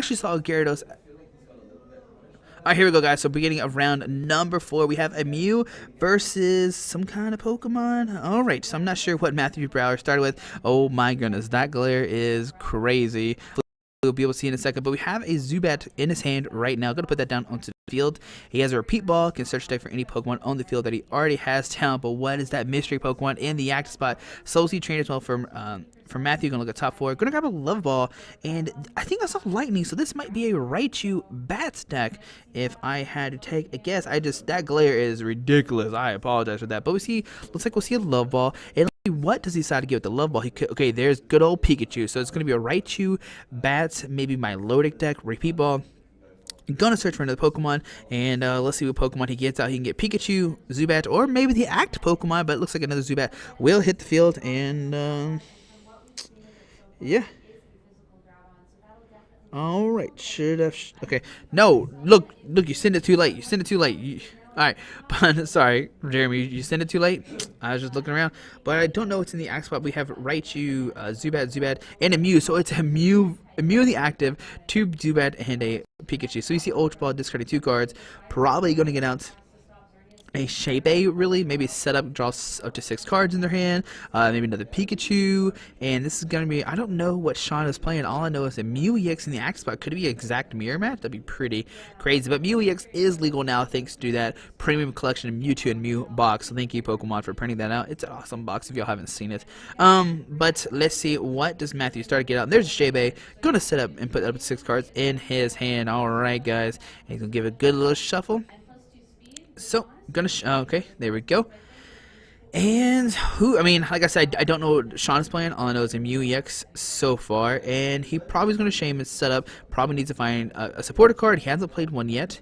actually saw a Gyarados. Alright, here we go, guys. So, beginning of round number 4, we have a Mew versus some kind of Pokemon. Alright, so I'm not sure what Matthew Brower started with. Oh my goodness, that glare is crazy. We'll be able to see in a second, but we have a Zubat in his hand right now. I'm going to put that down onto the field. He has a repeat ball, can search deck for any Pokemon on the field that he already has down, but what is that mystery Pokemon in the active spot? Soulseed Trainer as well from Matthew. Gonna look at top 4. Gonna grab a Love Ball, and I think that's off Lightning, so this might be a Raichu Bats deck. If I had to take a guess, that glare is ridiculous. I apologize for that, but looks like we'll see a Love Ball. And what does he decide to get with the Love Ball? Okay, there's good old Pikachu, so it's gonna be a Raichu Bats, maybe my Lodic deck, repeat ball. I'm gonna search for another Pokemon, and let's see what Pokemon he gets out. He can get Pikachu, Zubat, or maybe the active Pokemon, but it looks like another Zubat will hit the field, and yeah. Alright, should have. Okay. No, look, you sent it too late. Alright, but sorry, Jeremy, you sent it too late. I was just looking around, but I don't know what's in the active spot. We have Raichu, Zubat, and a Mew. So it's a Mew in the active, 2 Zubat, and a Pikachu. So you see Ultra Ball discarding 2 cards. Probably going to get out a Shape, really, maybe set up, draw up to 6 cards in their hand, maybe another Pikachu, and this is going to be, I don't know what Sean is playing. All I know is that Mew EX in the active spot. Could it be an exact mirror match? That'd be pretty crazy, but Mew EX is legal now thanks to that premium collection of Mewtwo and Mew box, so thank you Pokemon for printing that out. It's an awesome box if y'all haven't seen it. But let's see, what does Matthew start to get out? And there's a Shape, gonna set up and put up 6 cards in his hand. Alright guys, and he's gonna give it a good little shuffle. So, okay, there we go. And like I said, I don't know what Sean is playing. All I know is a Mew EX so far, and he probably is going to shame his setup. Probably needs to find a supporter card. He hasn't played one yet.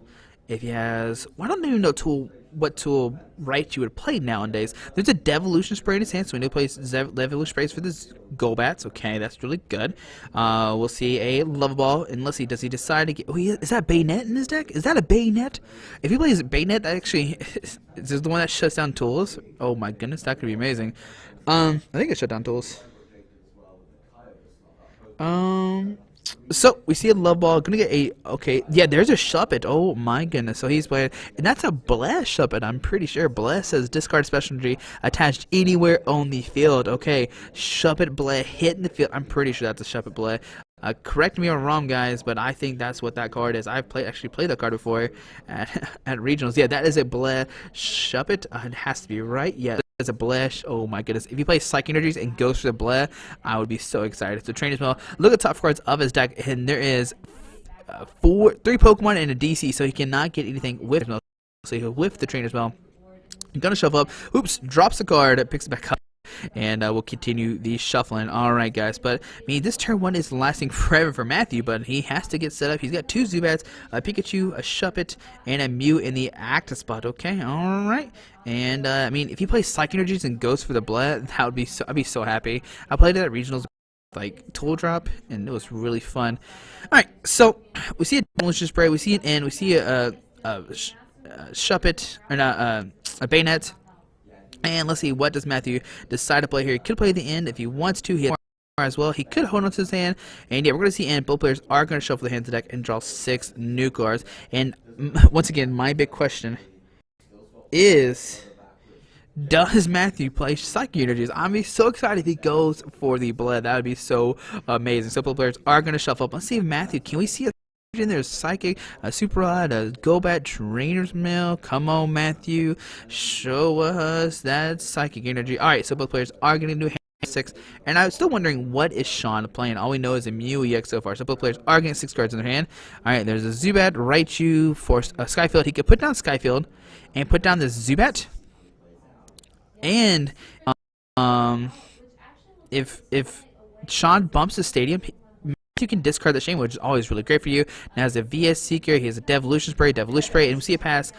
If he has, well, I don't even know what tool Raichu would play nowadays. There's a Devolution Spray in his hand, so we need to play Devolution Sprays for this Golbats. Okay, that's really good. We'll see a Love Ball, unless does he decide to get... Oh, is that Bayonet in his deck? Is that a Bayonet? If he plays Bayonet, that actually... is this the one that shuts down tools? Oh my goodness, that could be amazing. I think it shut down tools. So, we see a Love Ball, gonna get a, okay, yeah, there's a Shuppet, oh my goodness, so he's playing, and that's a Bless Shuppet, I'm pretty sure. Bless says discard special energy attached anywhere on the field. Okay, Shuppet Bless hitting the field, I'm pretty sure that's a Shuppet Bless. Correct me if I'm wrong, guys, but I think that's what that card is. I've actually played that card before at regionals. Yeah, that is a Bless Shuppet, it has to be right, yeah. As a Blesh, oh my goodness. If he plays Psychic Energies and goes for the Bleh, I would be so excited. So Trainer Spell, look at the top cards of his deck, and there is 3 Pokemon and a DC, so he cannot get anything with him. So he'll whiff the Trainer Spell. I'm gonna shuffle up. Oops, drops the card, picks it back up. And we'll continue the shuffling. Alright guys, but this turn 1 is lasting forever for Matthew, but he has to get set up. He's got 2 Zubats, a Pikachu, a Shuppet, and a Mew in the active spot. Okay, alright. And if he plays Psychic Energies and goes for the Bled, that would be I'd be so happy. I played it at regionals, like Tool Drop, and it was really fun. Alright, so we see a Demolition Spray, we see an N, we see a Shuppet, or not, a Bayonet. And let's see, what does Matthew decide to play here? He could play the end if he wants to. He has as well. He could hold on to his hand. And yeah, we're going to see end. Both players are going to shuffle the hands of the deck and draw 6 new cards. And once again, my big question is, does Matthew play Psychic Energies? I'm be so excited if he goes for the Blood. That would be so amazing. So both players are going to shuffle up. Let's see if Matthew, can we see a in there's Psychic, a Super Rod, a Golbat, Trainer's Mail. Come on, Matthew, show us that Psychic Energy. Alright, so both players are going to do hand 6, and I'm still wondering what is Sean playing. All we know is a Mew EX so far, so both players are getting 6 cards in their hand. Alright, there's a Zubat, Raichu, Force, Skyfield. He could put down Skyfield and put down the Zubat, and if Sean bumps the stadium, you can discard the Shame, which is always really great for you. Now has a VS Seeker, he has a Devolution Spray, and we see a pass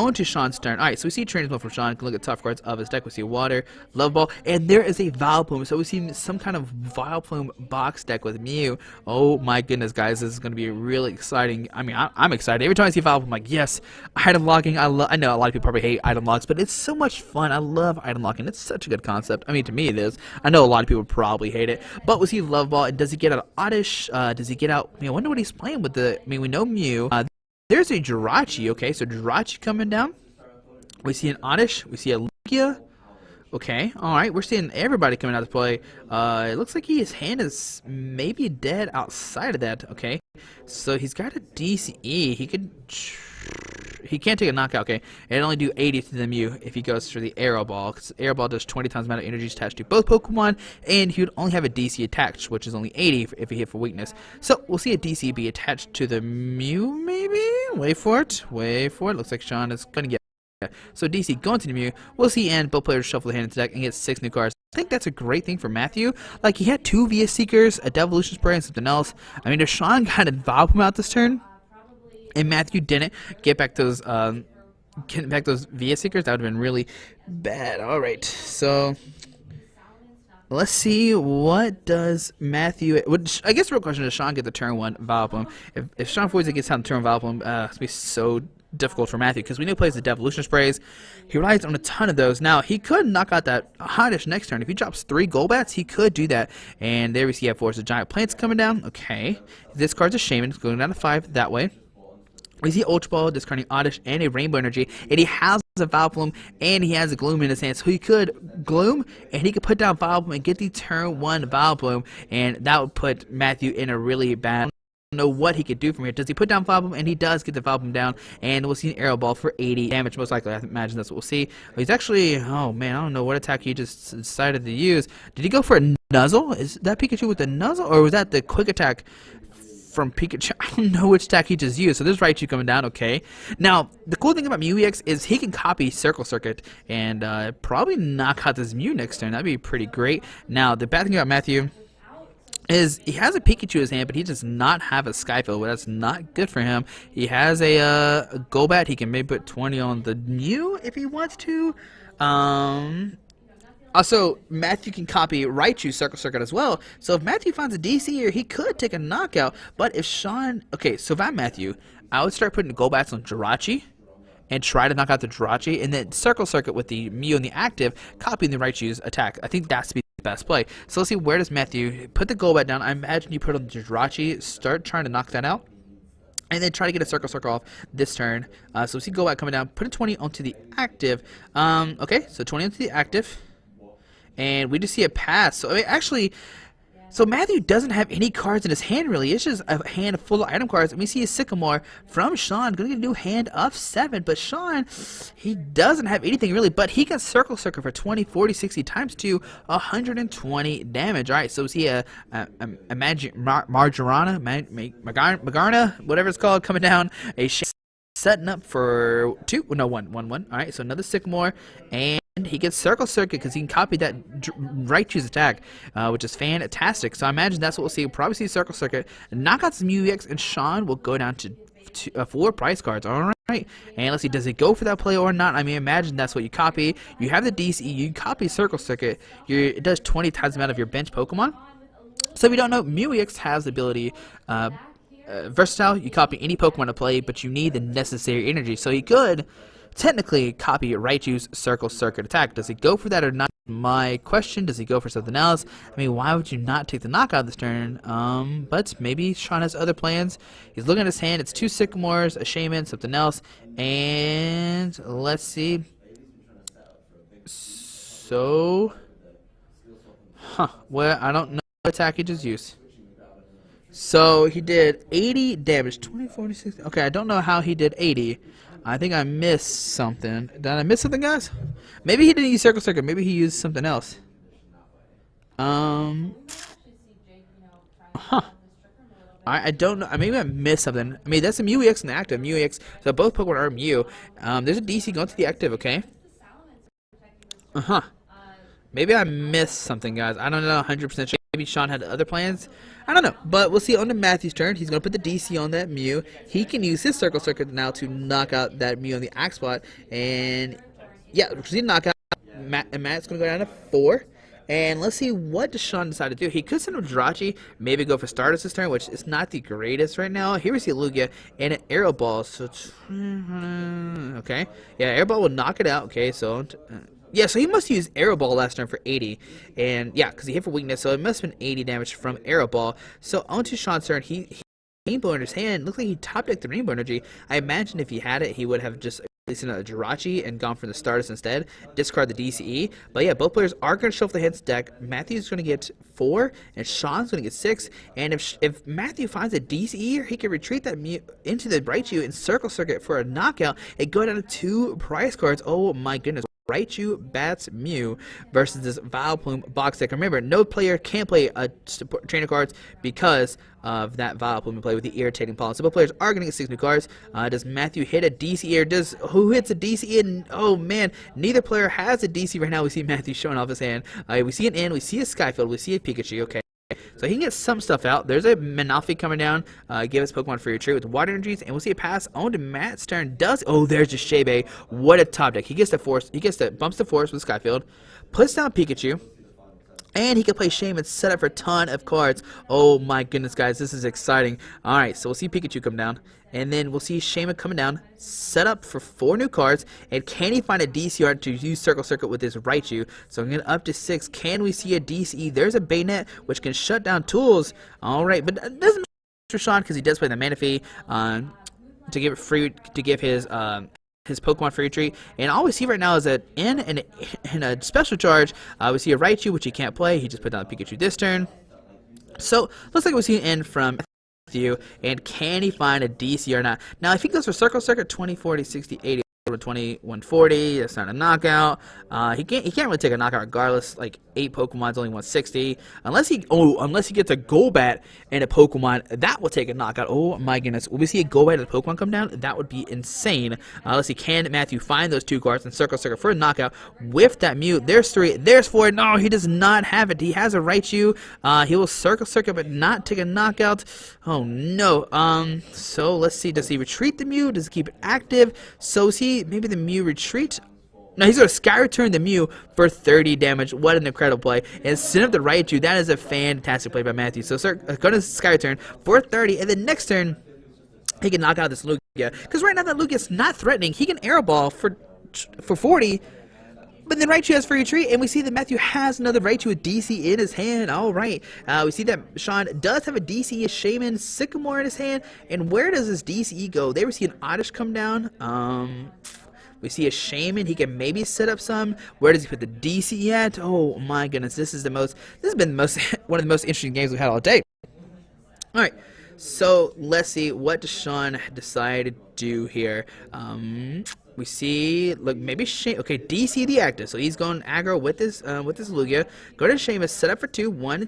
on to Sean's turn. Alright, so we see training mode from Sean. You can look at top cards of his deck. We see Water, Love Ball, and there is a Vileplume. So we see some kind of Vileplume box deck with Mew. Oh my goodness, guys, this is going to be really exciting. I mean, I'm excited. Every time I see Vileplume, I'm like, yes, item locking. I know a lot of people probably hate item locks, but it's so much fun. I love item locking. It's such a good concept. I mean, to me it is. I know a lot of people probably hate it, but we see Love Ball. And does he get out Oddish? Does he get out? I wonder what he's playing with the. I mean, we know Mew. There's a Jirachi. Okay, so Jirachi coming down. We see an Oddish. We see a Lugia. Okay, alright, we're seeing everybody coming out to play. It looks like his hand is maybe dead outside of that. Okay, so he's got a DCE. He can't take a knockout. Okay, it'll only do 80 to the Mew if he goes for the Arrow Ball, because Arrow Ball does 20 times the amount of energy attached to both Pokemon, and he would only have a DC attached, which is only 80 if he hit for weakness. So we'll see a DC be attached to the Mew, maybe. Wait for it. Wait for it. Looks like Sean is gonna get. So DC going to the Mew, we'll see, and both players shuffle the hand into the deck and get 6 new cards. I think that's a great thing for Matthew. Like, he had 2 VS Seekers, a Devolution Spray, and something else. I mean, if Sean got a Vileplume out this turn, and Matthew didn't get back those VS Seekers, that would have been really bad. Alright, so let's see, what does Matthew... I guess the real question is, Sean get the turn 1 Vileplume? If Sean Foyza gets on the turn Vileplume, it's going to be so difficult for Matthew, because we know he plays the Devolution Sprays. He relies on a ton of those. Now, he could knock out that Oddish next turn. If he drops 3 Golbats, he could do that. And there we see Force of Giant Plants coming down. Okay. This card's a Shaman. It's going down to 5 that way. We see Ultra Ball discarding Oddish and a Rainbow Energy, and he has a Vileplume, and he has a Gloom in his hand, so he could Gloom, and he could put down Vileplume and get the turn 1 Vileplume, and that would put Matthew in a really bad... Know what he could do from here. Does he put down Vileplume? And he does get the Vileplume down, and we'll see an Arrow Ball for 80 damage, most likely. I imagine that's what we'll see. He's actually, oh man, I don't know what attack he just decided to use. Did he go for a Nuzzle? Is that Pikachu with the Nuzzle, or was that the quick attack from Pikachu? I don't know which attack he just used. So there's Raichu coming down. Okay, now the cool thing about Mew EX is he can copy Circle Circuit and probably knock out this Mew next turn. That'd be pretty great. Now the bad thing about Matthew is he has a Pikachu in his hand, but he does not have a Skyfield. Well, that's not good for him. He has a Golbat. He can maybe put 20 on the Mew if he wants to. Also, Matthew can copy Raichu Circle Circuit as well. So if Matthew finds a DC here, he could take a knockout. But if Sean... Okay, so if I'm Matthew, I would start putting Golbats on Jirachi and try to knock out the Jirachi, and then Circle Circuit with the Mew and the active, copying the Raichu's attack. I think that's the best play. So let's see, where does Matthew put the Golbat down? I imagine you put on the Jirachi, start trying to knock that out, and then try to get a Circle Circle off this turn. So we see Golbat coming down, put a 20 onto the active. Okay, so 20 onto the active, and we just see a pass. So I mean, actually... So Matthew doesn't have any cards in his hand, really. It's just a hand full of item cards. And we see a Sycamore from Sean. Going to get a new hand of 7. But Sean, he doesn't have anything, really. But he can Circle Circuit for 20, 40, 60 times 2, 120 damage. All right, so we see a Magarna, whatever it's called, coming down. A setting up for 2. No, 1. All right, so another Sycamore. And he gets Circle Circuit because he can copy that Raichu's attack, which is fantastic. So I imagine that's what we'll see. We'll probably see Circle Circuit, knock out some UX, and Sean will go down to 4 prize cards. All right, and let's see, does he go for that play or not? I mean, imagine that's what you copy. You have the DC, you copy Circle Circuit. It does 20 times the amount of your bench Pokemon. So if you don't know, Mew EX has the ability. Versatile, you copy any Pokemon to play, but you need the necessary energy. So he could technically copy Raichu's Circle Circuit attack. Does he go for that or not? My question, does he go for something else? I mean, why would you not take the knockout this turn? But maybe Sean has other plans. He's looking at his hand. It's 2 Sycamores, a Shaman, something else. And let's see. So, well, I don't know what attack he just used. So he did 80 damage, 20, 40, 60. Okay, I don't know how he did 80. I think I missed something. Did I miss something, guys? Maybe he didn't use Circle Circuit. Maybe he used something else. I don't know. Maybe I missed something. I mean, that's a Mew EX and the active. Mew EX. So both Pokemon are Mew. There's a DC going to the active, okay? Maybe I missed something, guys. I don't know 100% sure. maybe Sean had other plans. I don't know, but we'll see on to Matthew's turn. He's going to put the DC on that Mew. He can use his Circle Circuit now to knock out that Mew on the Axe spot. And yeah, proceed to knock out. Matt's going to go down to 4. And let's see what does Sean decide to do. He could send him Jirachi, maybe go for Stardust this turn, which is not the greatest right now. Here we see Lugia and an Aero Ball. So, okay. Yeah, Aero Ball will knock it out. Okay, so... yeah, so he must use Aero Ball last turn for 80. And yeah, because he hit for weakness, so it must have been 80 damage from Aero Ball. So on to Sean's turn. He Rainbow in his hand. Looks like he top decked the Rainbow Energy. I imagine if he had it, he would have just released another Jirachi and gone for the Stardust instead. Discard the DCE. But yeah, both players are going to shuffle the hands deck. Matthew's going to get 4, and Sean's going to get 6. And if Matthew finds a DCE, he can retreat that into the Raichu and Circle Circuit for a knockout and go down to 2 prize cards. Oh my goodness. Raichu, Bats, Mew versus this Vileplume box deck. Remember, no player can play trainer cards because of that Vileplume play with the irritating pollen. So both players are going to get 6 new cards. Does Matthew hit a DC or who hits a DC? And oh man, neither player has a DC right now. We see Matthew showing off his hand. We see an N, we see a Skyfield, we see a Pikachu. Okay. So he can get some stuff out. There's a Manaphy coming down. Give us Pokemon for your tree with Water Energies, and we'll see a pass on to Matt's turn. There's just Shebe. What a top deck. He gets the force. Bumps the force with Skyfield, puts down Pikachu, and he can play Shame and set up for a ton of cards. Oh my goodness, guys, this is exciting. All right, so we'll see Pikachu come down, and then we'll see Shaman coming down, set up for 4 new cards. And can he find a DCR to use Circle Circuit with his Raichu? So I'm going to up to 6. Can we see a DCE? There's a Baynet, which can shut down tools. All right, but it doesn't matter for Sean because he does play the Manaphy to give it free to give his Pokemon free retreat. And all we see right now is an N and a special charge. We see a Raichu, which he can't play. He just put down Pikachu this turn. So looks like we see an N from Matthew. And can he find a DC or not? Now, if he goes for Circle Circuit, 20, 40, 60, 80. 20, 140, that's not a knockout. He can't really take a knockout regardless. Like 8 Pokemon's only 160. Unless he gets a Golbat and a Pokemon, that will take a knockout. Oh my goodness. Will we see a Golbat and a Pokemon come down? That would be insane. Let's see, can Matthew find those 2 cards and Circle Circuit for a knockout with that Mew? There's 3, there's 4. No, he does not have it. He has a Raichu. He will Circle Circuit but not take a knockout. Oh no. So let's see, does he retreat the Mew? Does he keep it active? So is he maybe the Mew retreat? No, he's going to Sky Return the Mew for 30 damage. What an incredible play. And send up the Raichu. That is a fantastic play by Matthew. So going to Sky Return for 30. And then next turn, he can knock out this Lugia. Because right now that Lugia's not threatening. He can Air Ball for 40. But then Raichu has free retreat, and we see that Matthew has another Raichu with DC in his hand. All right. We see that Sean does have a DC, a Shaman, Sycamore in his hand. And where does this DCE go? There we see an Oddish come down. We see a Shaman. He can maybe set up some. Where does he put the DC at? Oh my goodness. This has been one of the most interesting games we've had all day. All right. So let's see, what does Sean decide to do here? We see, look, maybe okay, DC the active. So he's going aggro with this Lugia. Go to Seamus, set up for 2, 1.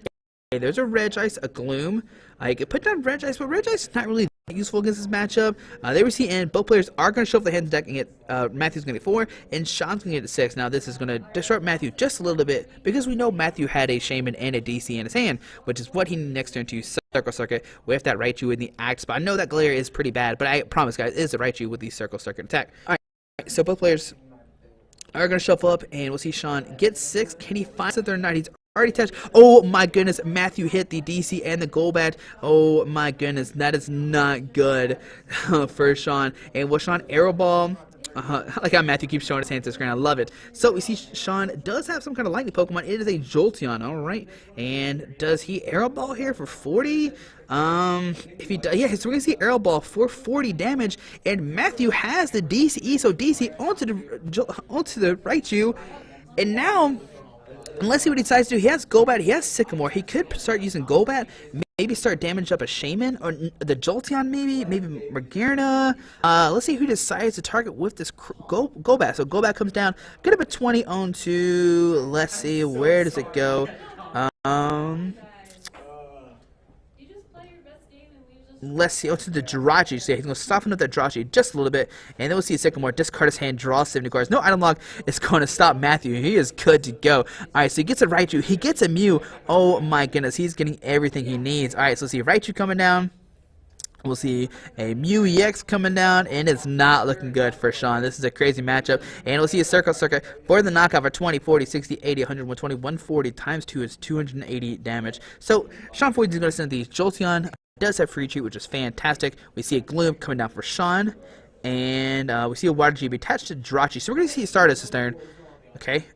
Okay, there's a Regice, a Gloom. I could put down Regice, but Regice is not really that useful against this matchup. There we see, and both players are going to shuffle the hands deck and get Matthew's going to get 4, and Sean's going to get 6. Now this is going to disrupt Matthew just a little bit because we know Matthew had a Shaman and a DC in his hand, which is what he needs next turn to Circle Circuit with that Raichu in the act spot. I know that Glare is pretty bad, but I promise, guys, it is a Raichu with the Circle Circuit attack. All right. So both players are going to shuffle up, and we'll see Sean get 6. Can he find something or not? He's already touched. Oh my goodness, Matthew hit the DC and the Golbat. Oh my goodness, that is not good for Sean. And will Sean Aero Ball? I like how Matthew keeps showing his hands to the screen. I love it. So we see Sean does have some kind of lightning Pokemon. It is a Jolteon. All right. And does he Aero Ball here for 40? If he does, yeah, so we're gonna see Aero Ball for 40 damage. And Matthew has the DCE, so DC onto the Raichu. And now, unless he decides to, he has Golbat, he has Sycamore. He could start using Golbat, maybe start damage up a Shaman, or the Jolteon maybe Magearna. Let's see who decides to target with this Golbat. So Golbat comes down, gonna put 20 on to, let's see, where does it go? Let's see. Oh, to the Jirachi. So yeah, he's going to soften up that Jirachi just a little bit. And then we'll see Sycamore discard his hand, draw 70 cards. No item lock is going to stop Matthew. He is good to go. Alright, so he gets a Raichu. He gets a Mew. Oh my goodness. He's getting everything he needs. Alright, so let's see Raichu coming down. We'll see a Mew EX coming down, and it's not looking good for Sean. This is a crazy matchup. And we'll see a Circle Circuit for the knockout for 20, 40, 60, 80, 100, 120, 140 times 2 is 280 damage. So Sean Foyt is going to send the Jolteon. Does have free treat, which is fantastic. We see a Gloom coming down for Sean. And we see a Water GB attached to Jirachi. So we're going to see Stardust this turn. Okay.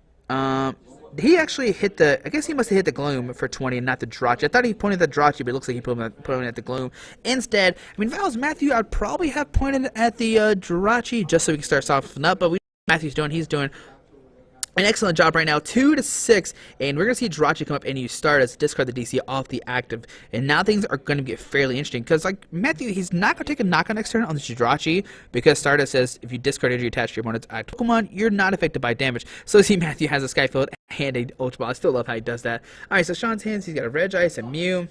He actually hit the, I guess he must have hit the Gloom for 20 and not the Jirachi. I thought he pointed at the Jirachi, but it looks like he put him at the Gloom. Instead, I mean, if I was Matthew, I'd probably have pointed at the Jirachi just so we can start softening up. But Matthew's doing, he's doing an excellent job right now, 2-6, and we're going to see Jirachi come up and use Stardust, discard the DC off the active, and now things are going to get fairly interesting, because, like, Matthew, he's not going to take a knockout next turn on the Jirachi, because Stardust says if you discard energy attached to your opponent's active Pokemon, you're not affected by damage. So see Matthew has a Skyfield and a Ultra Ball. I still love how he does that. Alright, so Sean's hands, he's got a Regice, a Mew,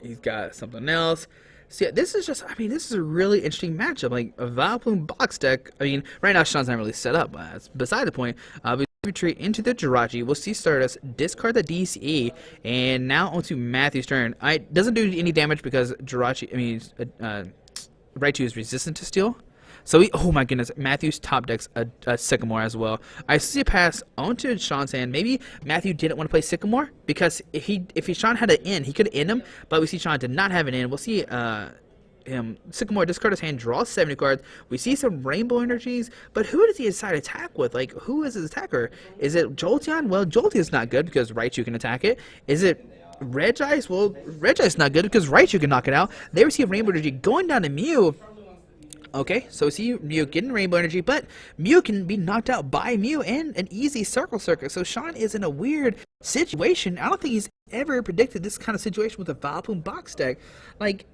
he's got something else. So yeah, this is just, I mean, this is a really interesting matchup. Like, a Vileplume box deck, I mean, right now Sean's not really set up, but that's beside the point. We retreat into the Jirachi. We'll see Stardust discard the DCE, and now onto Matthew's turn. It doesn't do any damage because Jirachi, I mean, Raichu is resistant to steel. So oh my goodness, Matthew's top decks a Sycamore as well. I see a pass onto Sean's hand. Maybe Matthew didn't want to play Sycamore because if Sean had an in, he could end him. But we see Sean did not have an in. We'll see Sycamore discard his hand, draw 70 cards. We see some Rainbow Energies, but who does he decide to attack with? Like, who is his attacker? Is it Jolteon? Well, Jolteon's not good because Raichu can attack it. Is it Regice? Well, Regice's not good because Raichu can knock it out. They receive Rainbow Energy going down to Mew. Okay, so we see Mew getting Rainbow Energy, but Mew can be knocked out by Mew and an easy Circle Circuit. So Sean is in a weird situation. I don't think he's ever predicted this kind of situation with a Vileplume box deck. Like,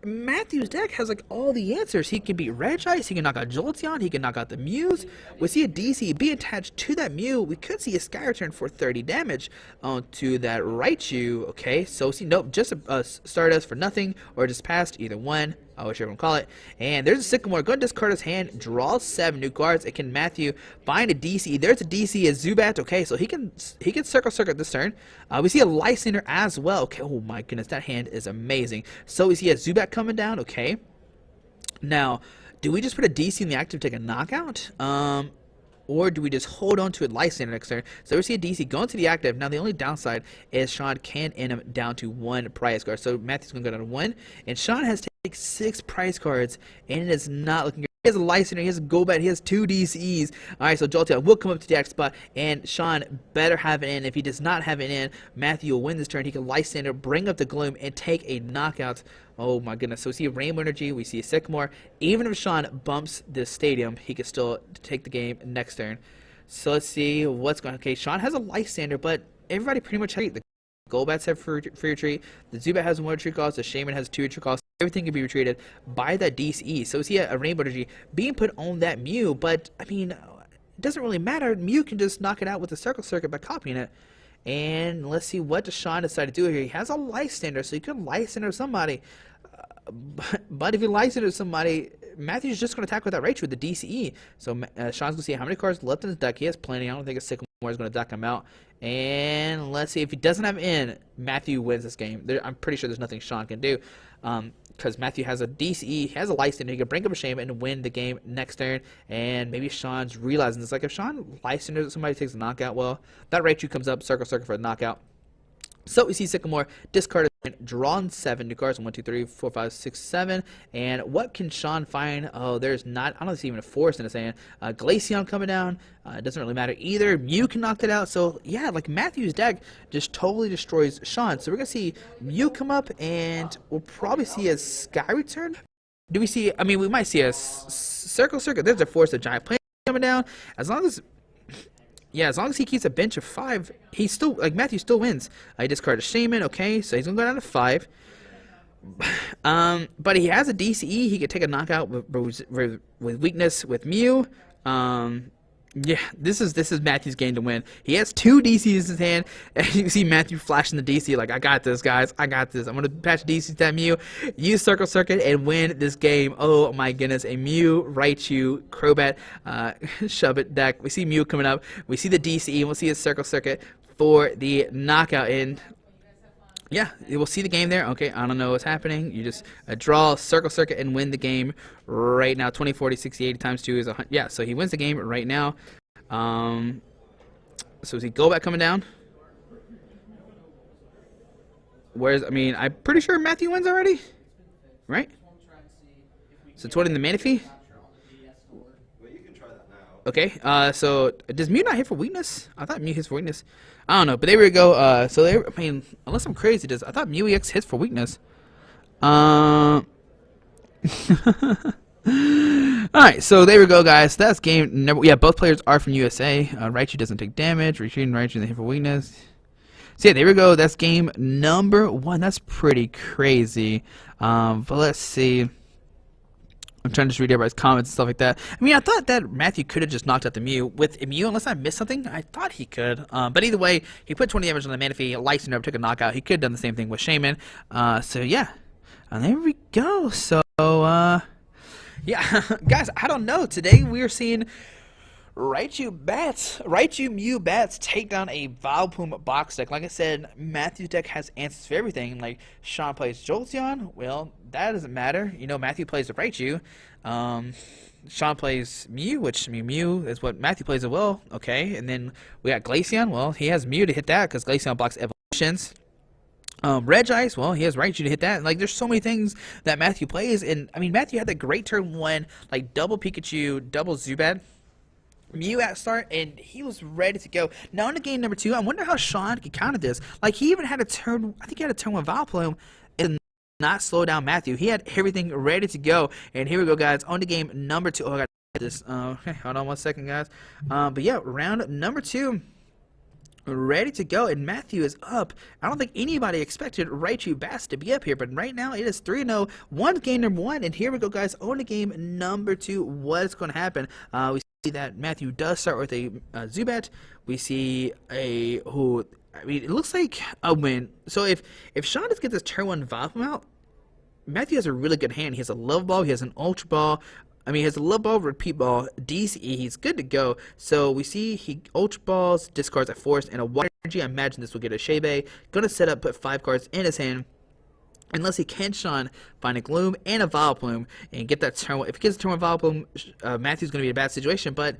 Matthew's deck has like all the answers. He can beat Regice, he can knock out Jolteon, he can knock out the Mews. We see a DC be attached to that Mew. We could see a Sky Return for 30 damage onto that Raichu. Okay, so see, nope, just a Stardust for nothing, or just passed, either one. Whichever one call it. And there's a Sycamore. Go and discard his hand. Draw 7 new cards. It can Matthew find a DC. There's a DC as Zubat. Okay, so he can Circle Circuit this turn. We see a Lysander as well. Okay, oh my goodness, that hand is amazing. So we see a Zubat coming down. Okay. Now, do we just put a DC in the active to take a knockout? Or do we just hold on to a Lysander next turn? So we see a DC going to the active. Now the only downside is Sean can end him down to 1 prize card. So Matthew's going to go down to 1. And Sean has to take 6 prize cards. And it is not looking good. He has a Lysander, he has a Golbat, he has 2 DCs. Alright, so Jolteon will come up to the active spot. And Sean better have it in. If he does not have it in, Matthew will win this turn. He can Lysander, bring up the Gloom, and take a knockout. Oh my goodness. So we see a Rainbow Energy, we see a Sycamore. Even if Sean bumps this stadium, he can still take the game next turn. So let's see what's going on. Okay, Sean has a Lysander, but everybody pretty much has the Golbats have free retreat. The Zubat has 1 retreat cost. The Shaman has 2 retreat costs. Everything can be retreated by that DCE. So we see a Rainbow Energy being put on that Mew, but I mean, it doesn't really matter. Mew can just knock it out with the Circle Circuit by copying it. And let's see what does Sean decide to do here. He has a Lysander, so he could Lysander somebody. But if he Lysander somebody, Matthew's just going to attack with that Raichu with the DCE. So Sean's going to see how many cards left in his deck. He has plenty. I don't think a Sycamore is going to duck him out. And let's see if he doesn't have in, Matthew wins this game. I'm pretty sure there's nothing Sean can do. Because Matthew has a DCE, he has a Lysander, he can bring up a Shaman and win the game next turn. And maybe Sean's realizing this. Like, if Sean Lysanders somebody takes a knockout, well, that Raichu comes up, Circle Circuit for a knockout. So we see Sycamore discarded, drawn 7 new cards. 1, 2, 3, 4, 5, 6, 7. And what can Sean find? Oh, there's not. I don't see even a forest in his hand. Glaceon coming down. It doesn't really matter either. Mew can knock it out. So yeah, like Matthew's deck just totally destroys Sean. So we're gonna see Mew come up, and we'll probably see a Sky Return. Do we see? I mean, we might see a Circle Circuit. There's a forest of giant plants coming down. As long as he keeps a bench of 5, he's still, like, Matthew still wins. He discarded a Shaman, okay, so he's gonna go down to 5. But he has a DCE, he could take a knockout with weakness with Mew. Yeah, this is Matthew's game to win. He has two DCs in his hand, and you can see Matthew flashing the DC like, I got this, guys. I got this. I'm going to patch DC to that Mew, use Circle Circuit, and win this game. Oh, my goodness. A Mew, Raichu, Crobat, Shove It deck. We see Mew coming up. We see the DC, and we'll see a Circle Circuit for the knockout. And yeah, we'll see the game there. Okay, I don't know what's happening. You just draw Circle Circuit and win the game right now. 20, 40, 60, 80 times 2 is 100. Yeah, so he wins the game right now. So is he Golbat coming down? I mean, I'm pretty sure Matthew wins already, right? So 20 in the Manaphy. Okay, so does Mew not hit for weakness? I thought Mew hits for weakness. I don't know, but there we go. I mean, unless I'm crazy, I thought Mew EX hits for weakness. Alright, so there we go, guys. That's game number. Yeah, both players are from USA. Raichu doesn't take damage. Retreating Raichu doesn't hit for weakness. So yeah, there we go. That's game number 1. That's pretty crazy. But let's see. I'm trying to just read everybody's comments and stuff like that. I mean, I thought that Matthew could have just knocked out the Mew. With Mew, unless I missed something, I thought he could. But either way, he put 20 damage on the Manaphy, licensed over, took a knockout. He could have done the same thing with Shaman. So yeah. And there we go. So, yeah. Guys, I don't know. Today we are seeing Raichu Mew Bats take down a Vileplume box deck. Like I said, Matthew's deck has answers for everything. Like, Sean plays Jolteon. Well, that doesn't matter. You know, Matthew plays the Raichu. Sean plays Mew, which, I mean, Mew is what Matthew plays as well. Okay, and then we got Glaceon. Well, he has Mew to hit that because Glaceon blocks evolutions. Regice, well, he has Raichu to hit that. Like, there's so many things that Matthew plays. And, I mean, Matthew had that great turn 1, like, double Pikachu, double Zubat. Mew at start, and he was ready to go. Now in the game number 2, I wonder how Sean could counter this. Like, he even had a turn, I think he had a turn with Vileplume and not slow down Matthew. He had everything ready to go. And here we go, guys, on the game number 2. Oh, I got this. Okay, hold on one second, guys. But yeah, round number 2. Ready to go, and Matthew is up. I don't think anybody expected Raichu Bass to be up here, but right now it is 3-0, one game number 1, and here we go, guys, on the game number 2. What's going to happen? We see that Matthew does start with a Zubat. We see I mean, it looks like a win. So if Sean does get this turn 1 Vileplume out, Matthew has a really good hand. He has a Love Ball, he has an Ultra Ball. I mean, he has a Love Ball, Repeat Ball, DCE. He's good to go. So we see he Ultra Balls, discards a Force, and a Water Energy. I imagine this will get a Shebe. Gonna set up, put 5 cards in his hand. Unless he can Sean find a Gloom and a Vileplume and get that turn 1. If he gets a turn 1 Vileplume, Matthew's gonna be in a bad situation. But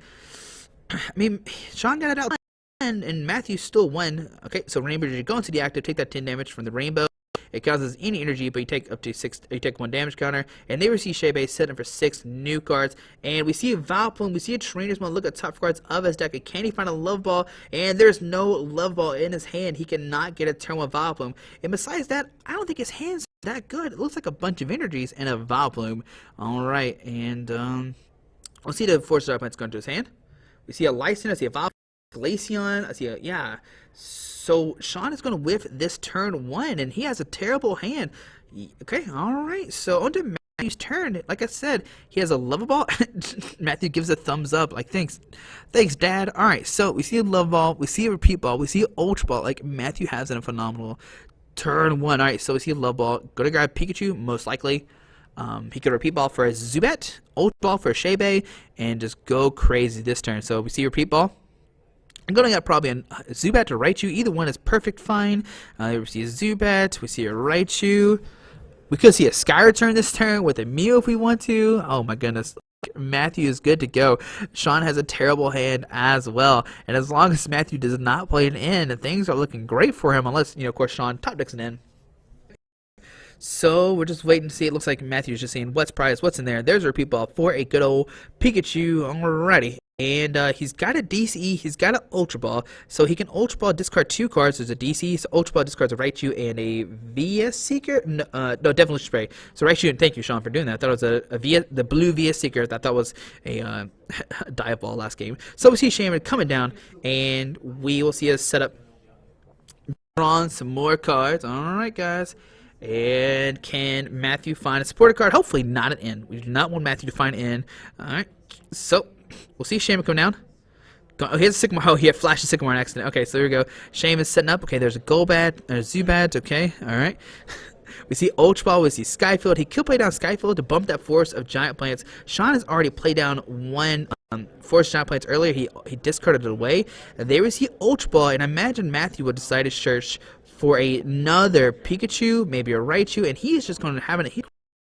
I mean, Sean got it out, and Matthew still won. Okay, so Rainbow Energy go into the active, take that 10 damage from the Rainbow. It causes any energy, but you take up to 6. You take 1 damage counter, and they receive Shebe, setting for 6 new cards. And we see a Vileplume, we see a Trainer's Mode. Look at top cards of his deck. Can he find a Love Ball? And there's no Love Ball in his hand. He cannot get a turn 1 Vileplume. And besides that, I don't think his hand's that good. It looks like a bunch of energies and a Vileplume. All right, and we'll see the Force Dark Plant's going to his hand. We see a Lyson. I see a Vileplume, Glaceon. I see a So Sean is going to whiff this turn 1, and he has a terrible hand. Okay, all right. So on to Matthew's turn. Like I said, he has a Love Ball. Matthew gives a thumbs up. Like, thanks, Dad. All right. So we see a Love Ball. We see a Repeat Ball. We see an Ultra Ball. Like, Matthew has a phenomenal turn 1. All right. So we see a Love Ball. Go to grab Pikachu, most likely. He could Repeat Ball for a Zubat, Ultra Ball for a Shebe, and just go crazy this turn. So we see Repeat Ball. I'm going to get probably a Zubat or Raichu. Either one is perfect fine. We see a Zubat. We see a Raichu. We could see a Sky Return this turn with a Mew if we want to. Oh my goodness. Matthew is good to go. Sean has a terrible hand as well. And as long as Matthew does not play an in, things are looking great for him. Unless, of course, Sean top decks an in. So we're just waiting to see. It looks like Matthew's just saying, what's prize? What's in there? There's a Repeat Ball for a good old Pikachu. Alrighty. And he's got a DCE, he's got an Ultra Ball, so he can Ultra Ball discard 2 cards. There's a DCE, so Ultra Ball discards a Raichu and a VS Seeker. No, Devilish Spray. So Raichu, and thank you, Sean, for doing that. I thought it was the blue VS Seeker. I thought was a Dive Ball last game. So we see Shaman coming down, and we will see us set up, drawn some more cards. All right, guys. And can Matthew find a supporter card? Hopefully not an in. We do not want Matthew to find an in. All right. So we'll see Shaman come down. Oh, he has a Sycamore. Oh, he had flashed a Sycamore on accident. Okay, so here we go. Shame is setting up. Okay, there's a Golbat. There's Zubat. Okay, all right. We see Ultra Ball. We see Skyfield. He could play down Skyfield to bump that force of Giant Plants. Sean has already played down one force Giant Plants earlier. He discarded it away. There we see Ultra Ball, and I imagine Matthew would decide to search for another Pikachu, maybe a Raichu, and he is just going to have a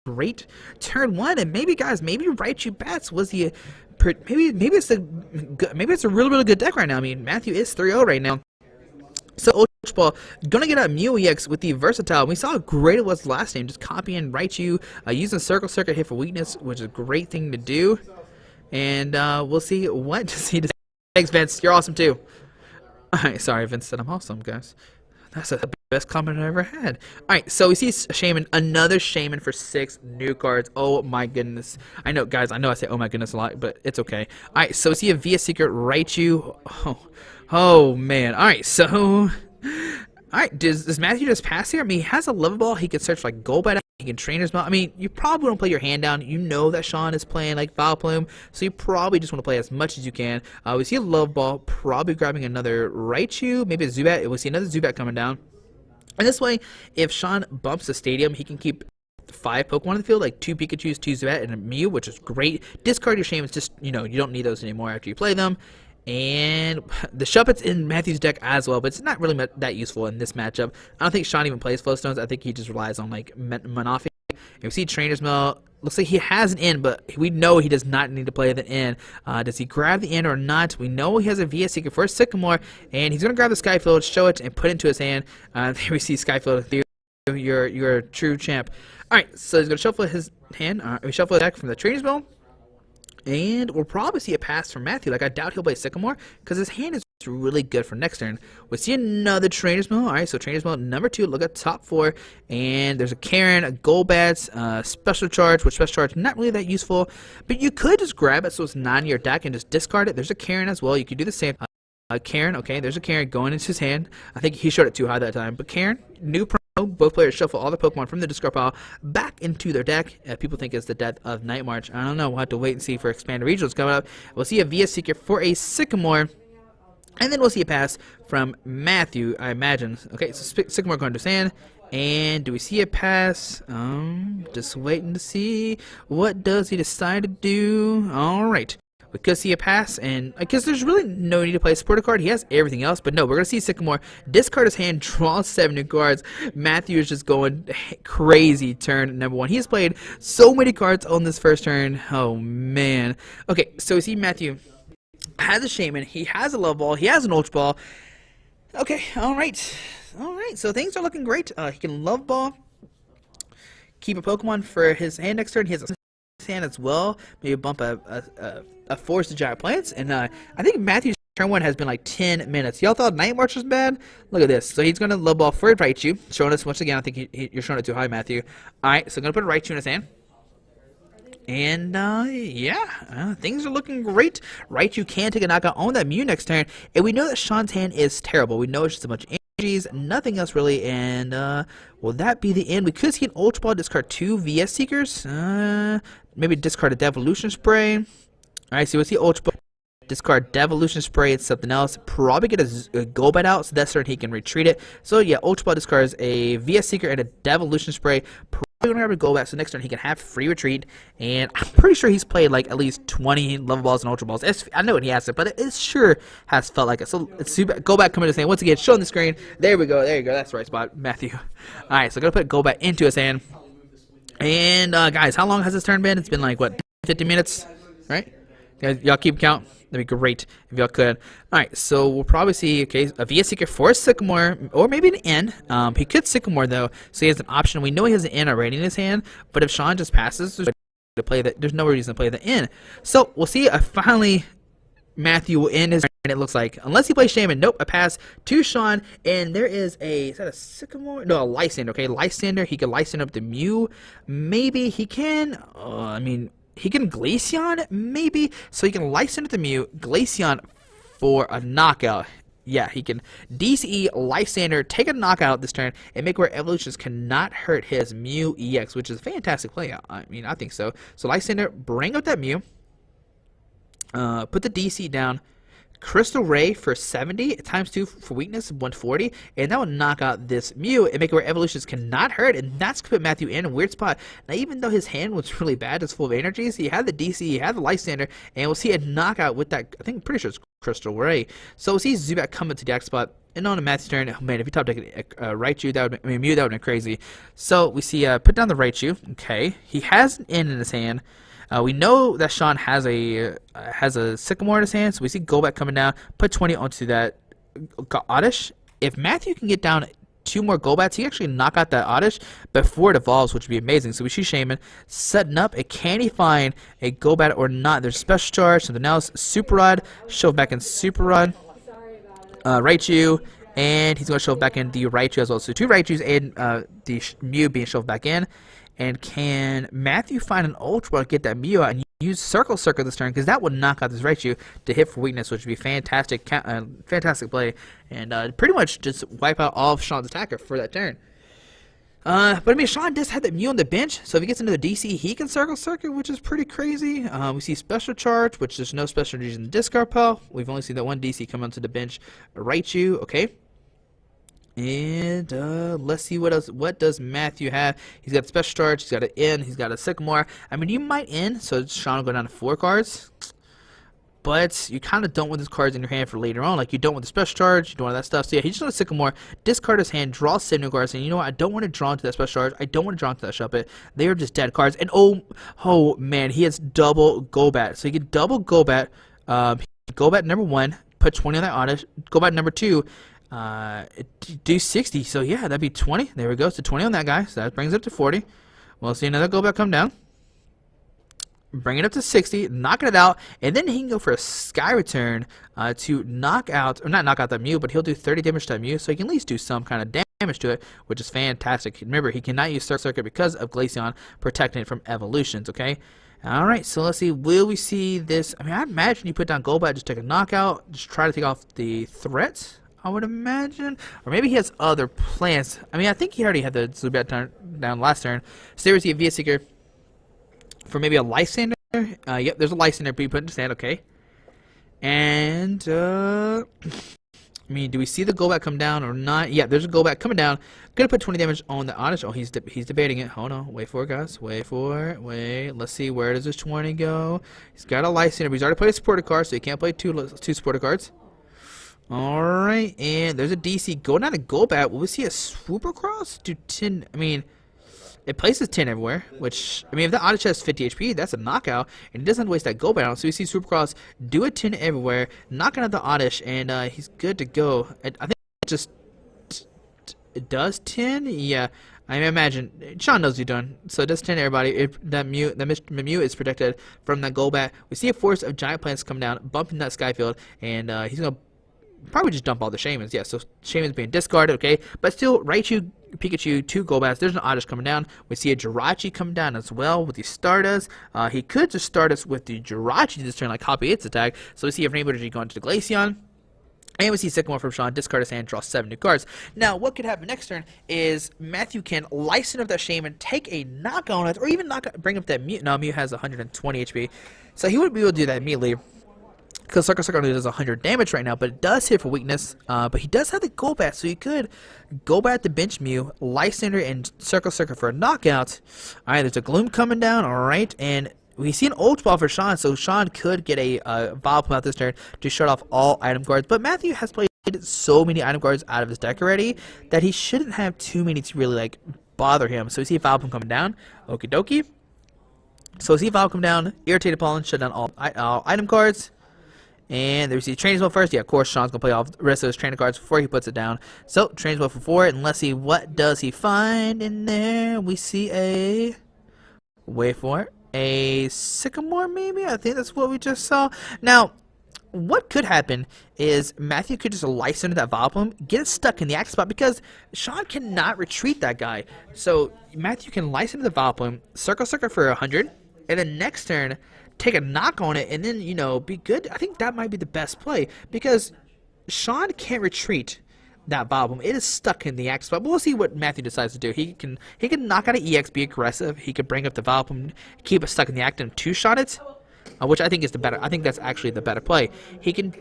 great turn one. And maybe, guys, maybe Raichu Bats was the maybe it's a really good deck right now. I mean, Matthew is 3-0 right now. So Ultra Ball gonna get out Mew EX with the versatile. We saw how great it was last game, just copying Raichu, using Circle Circuit hit for weakness, which is a great thing to do. And we'll see what he does. Thanks, Vince. You're awesome too. Alright, sorry, Vince said I'm awesome, guys. That's the best comment I ever had. Alright, so we see Shaman, another Shaman for 6 new cards. Oh my goodness. I know, guys, I know I say oh my goodness a lot, but it's okay. Alright, so we see a Via Secret Raichu. Oh man. Alright, so... Alright, does Matthew just pass here? I mean, he has a level ball. He can search like Golbat. He can Trainer's Mount. I mean, you probably want to play your hand down. You know that Sean is playing like Vileplume, so you probably just want to play as much as you can. We see a love ball, probably grabbing another Raichu, maybe a Zubat. We see another Zubat coming down. And this way, if Sean bumps the stadium, he can keep 5 Pokemon in the field, like 2 Pikachus, 2 Zubat, and a Mew, which is great. Discard your Shamans, just, you know, you don't need those anymore after you play them. And the Shuppet's in Matthew's deck as well, but it's not really that useful in this matchup. I don't think Sean even plays Flowstones. I think he just relies on like Manaphy. And we see Trainer's Mail. Looks like he has an in, but we know he does not need to play the in. Does he grab the in or not? We know he has a VS Secret for Sycamore, and he's going to grab the Skyfield, show it, and put it into his hand. There we see Skyfield. You're a true champ. Alright, so he's going to shuffle his hand. We shuffle the deck from the Trainer's Mail. And we'll probably see a pass from Matthew. Like, I doubt he'll play Sycamore because his hand is really good for next turn. We'll see another Trainer's Mail. Alright, so Trainer's Mail number 2. Look at top 4. And there's a Karen, a Golbat, Special Charge, which Special Charge not really that useful. But you could just grab it so it's not in your deck and just discard it. There's a Karen as well. You could do the same. Karen, okay, there's a Karen going into his hand. I think he showed it too high that time. But Karen, new promo. Both players shuffle all the Pokemon from the discard pile back into their deck. People think it's the death of Night March. I don't know. We'll have to wait and see for expanded regionals coming up. We'll see a VS Secret for a Sycamore. And then we'll see a pass from Matthew, I imagine. Okay, so Sycamore going to his hand. And do we see a pass? Just waiting to see. What does he decide to do? All right. We could see a pass, and I guess there's really no need to play a supporter card. He has everything else, but no, we're going to see Sycamore discard his hand, draw 7 new cards. Matthew is just going crazy turn number 1. He has played so many cards on this first turn. Oh, man. Okay, so we see Matthew has a Shaman. He has a Love Ball. He has an Ultra Ball. Okay, all right. All right, so things are looking great. He can Love Ball, keep a Pokemon for his hand next turn. He has a hand as well, maybe bump a force to Giant Plants, and I think Matthew's turn 1 has been like 10 minutes. Y'all thought Night March was bad? Look at this. So he's going to Love Ball for Raichu, showing us once again. I think you're showing it too high, Matthew. Alright, so I'm going to put a Raichu in his hand. And, yeah, things are looking great. Raichu can take a knockout on that Mew next turn, and we know that Sean's hand is terrible. We know it's just a bunch of energies, nothing else really, and, will that be the end? We could see an Ultra Ball discard 2 VS Seekers. Maybe discard a Devolution Spray. Alright, so we'll see Ultra Ball. Discard Devolution Spray and something else. Probably get a Golbat out, so that's certain he can retreat it. So yeah, Ultra Ball discards a VS Seeker and a Devolution Spray. Probably gonna grab a Golbat, so next turn he can have free retreat. And I'm pretty sure he's played like at least 20 Level Balls and Ultra Balls. I know what he has it, but it sure has felt like it. So let's see, Golbat coming to his hand once again, showing the screen. There we go, there you go. That's the right spot, Matthew. Alright, so I'm gonna put Golbat into his hand. And guys, how long has this turn been? It's been like what, 50 minutes, right? Y'all keep count. That'd be great if y'all could. Alright, so we'll probably see, okay, a VS Seeker for Sycamore, or maybe an N. He could Sycamore, though, so he has an option. We know he has an N already in his hand, but if Sean just passes, there's no reason to play the N. So, we'll see, finally, Matthew will end his turn, it looks like. Unless he plays Shaman. Nope, a pass to Sean, and there is that a Sycamore? No, a Lysander, okay? Lysander, he can Lysander up the Mew. Maybe he can, he can Glaceon, maybe? So he can Lysander the Mew, Glaceon for a knockout. Yeah, he can DCE, Lysander, take a knockout this turn, and make where Evolutions cannot hurt his Mew EX, which is a fantastic play. I think so. So Lysander, bring up that Mew, put the DC down, Crystal Ray for 70, times 2 for weakness, 140, and that would knock out this Mew and make it where evolutions cannot hurt, and that's going to put Matthew in a weird spot. Now, even though his hand was really bad, it's full of energies, he had the DC, he had the Lysander, and we'll see a knockout with that, I think, pretty sure it's Crystal Ray. So we'll see Zubat come into the X spot, and on a Matthew's turn, oh man, if he top deck Raichu, that would, Mew, that would be crazy. So we see, put down the Raichu, okay, he has an N in his hand. We know that Sean has a Sycamore in his hand, so we see Golbat coming down, put 20 onto that Oddish. If Matthew can get down 2 more Golbats, he actually knock out that Oddish before it evolves, which would be amazing. So we see Shaman setting up, and can he find a Golbat or not? There's Special Charge, something else, Super Rod, shove back in Super Rod, Raichu, and he's going to shove back in the Raichu as well. So 2 Raichus and the Mew being shoved back in. And can Matthew find an Ultra to get that Mew out and use Circle this turn? Because that would knock out this Raichu to hit for weakness, which would be fantastic, fantastic play. And pretty much just wipe out all of Sean's attacker for that turn. But I mean, Sean does have that Mew on the bench, so if he gets into the DC, he can Circle, which is pretty crazy. We see Special Charge, which there's no special energies in the discard pile. We've only seen that one DC come onto the bench. Raichu, okay. And let's see what else. What does Matthew have? He's got a Special Charge, he's got an N, he's got a Sycamore. I mean, you might N, so Sean will go down to 4 cards. But you kind of don't want those cards in your hand for later on. Like, you don't want the Special Charge, you don't want that stuff. So yeah, he's just going to Sycamore, discard his hand, draw 7 cards, and you know what? I don't want to draw into that Special Charge. I don't want to draw into that Shuppet. They are just dead cards. And oh man, he has double Golbat. So you get double Golbat. Golbat number 1, put 20 on that Oddish. Golbat number 2. Do 60, so yeah, that'd be 20. There we go, so 20 on that guy, so that brings it up to 40. We'll see another Golbat come down, bring it up to 60, knocking it out, and then he can go for a Sky Return to knock out, or not knock out that Mew, but he'll do 30 damage to that Mew, so he can at least do some kind of damage to it, which is fantastic. Remember, he cannot use Circuit because of Glaceon protecting it from evolutions, okay? Alright, so let's see, will we see this? I mean, I imagine you put down Golbat, just take a knockout, just try to take off the threat, I would imagine. Or maybe he has other plans. I mean, I think he already had the Zubat down last turn. So there was the VS Seeker for maybe a Lysander. Yep, there's a Lysander being put in his hand, okay. And, I mean, do we see the Golbat come down or not? Yeah, there's a Golbat coming down. Gonna put 20 damage on the Oddish. Oh, he's debating it. Hold on. Wait for it, guys. Wait for it. Wait. Let's see. Where does this 20 go? He's got a Lysander, but he's already played a supported card, so he can't play two supported cards. Alright, and there's a DC going down to Golbat. Will we see a swoop across? Do 10, I mean, it places 10 everywhere, which, I mean, if the Oddish has 50 HP, that's a knockout, and it doesn't waste that Golbat on. So we see swoop across, do a 10 everywhere, knocking out the Oddish, and he's good to go. I think it just, it does 10? Yeah, I imagine, Sean knows what he's done. So it does 10 everybody. That Mew is protected from that Golbat. We see a force of giant plants come down, bumping that Skyfield, and he's going to probably just dump all the Shamans. Yeah, so Shamans being discarded, okay. But still, Raichu, Pikachu, 2 Golbats. There's an Oddish coming down. We see a Jirachi coming down as well with the Stardust. He could just start us with the Jirachi this turn, like copy its attack. So we see a Rainbow Energy going to the Glaceon. And we see Sycamore from Sean, discard his hand, draw 7 new cards. Now, what could happen next turn is Matthew can license up that Shaman, take a knock on it, or even bring up that Mew. No, Mew has 120 HP. So he would be able to do that immediately, because Circle only does 100 damage right now, but it does hit for weakness. But he does have the Golbat, so you could Golbat the bench Mew, Lysander, and Circle for a knockout. Alright, there's a Gloom coming down, alright, and we see an Ultra Ball for Sean, so Sean could get a Vileplume out this turn to shut off all item cards. But Matthew has played so many item cards out of his deck already that he shouldn't have too many to really, like, bother him. So we see a Vileplume coming down, okie dokie. So we see a Vileplume come down, Irritated Pollen, shut down all item cards. And there we see Training Spell first. Yeah, of course, Sean's going to play off the rest of his training cards before he puts it down. So, Training Spell for 4. And let's see, what does he find in there? We see a... Wait for it. A Sycamore, maybe? I think that's what we just saw. Now, what could happen is Matthew could just license that Vileplume, get it stuck in the active spot, because Sean cannot retreat that guy. So, Matthew can license the Vileplume, Circle for 100, and then next turn, take a knock on it, and then, you know, be good. I think that might be the best play, because Sean can't retreat that Vileplume. It is stuck in the active spot. But we'll see what Matthew decides to do. He can knock out an EX, be aggressive. He could bring up the Vileplume, keep it stuck in the active, and two-shot it, which I think is the better. I think that's actually the better play. He can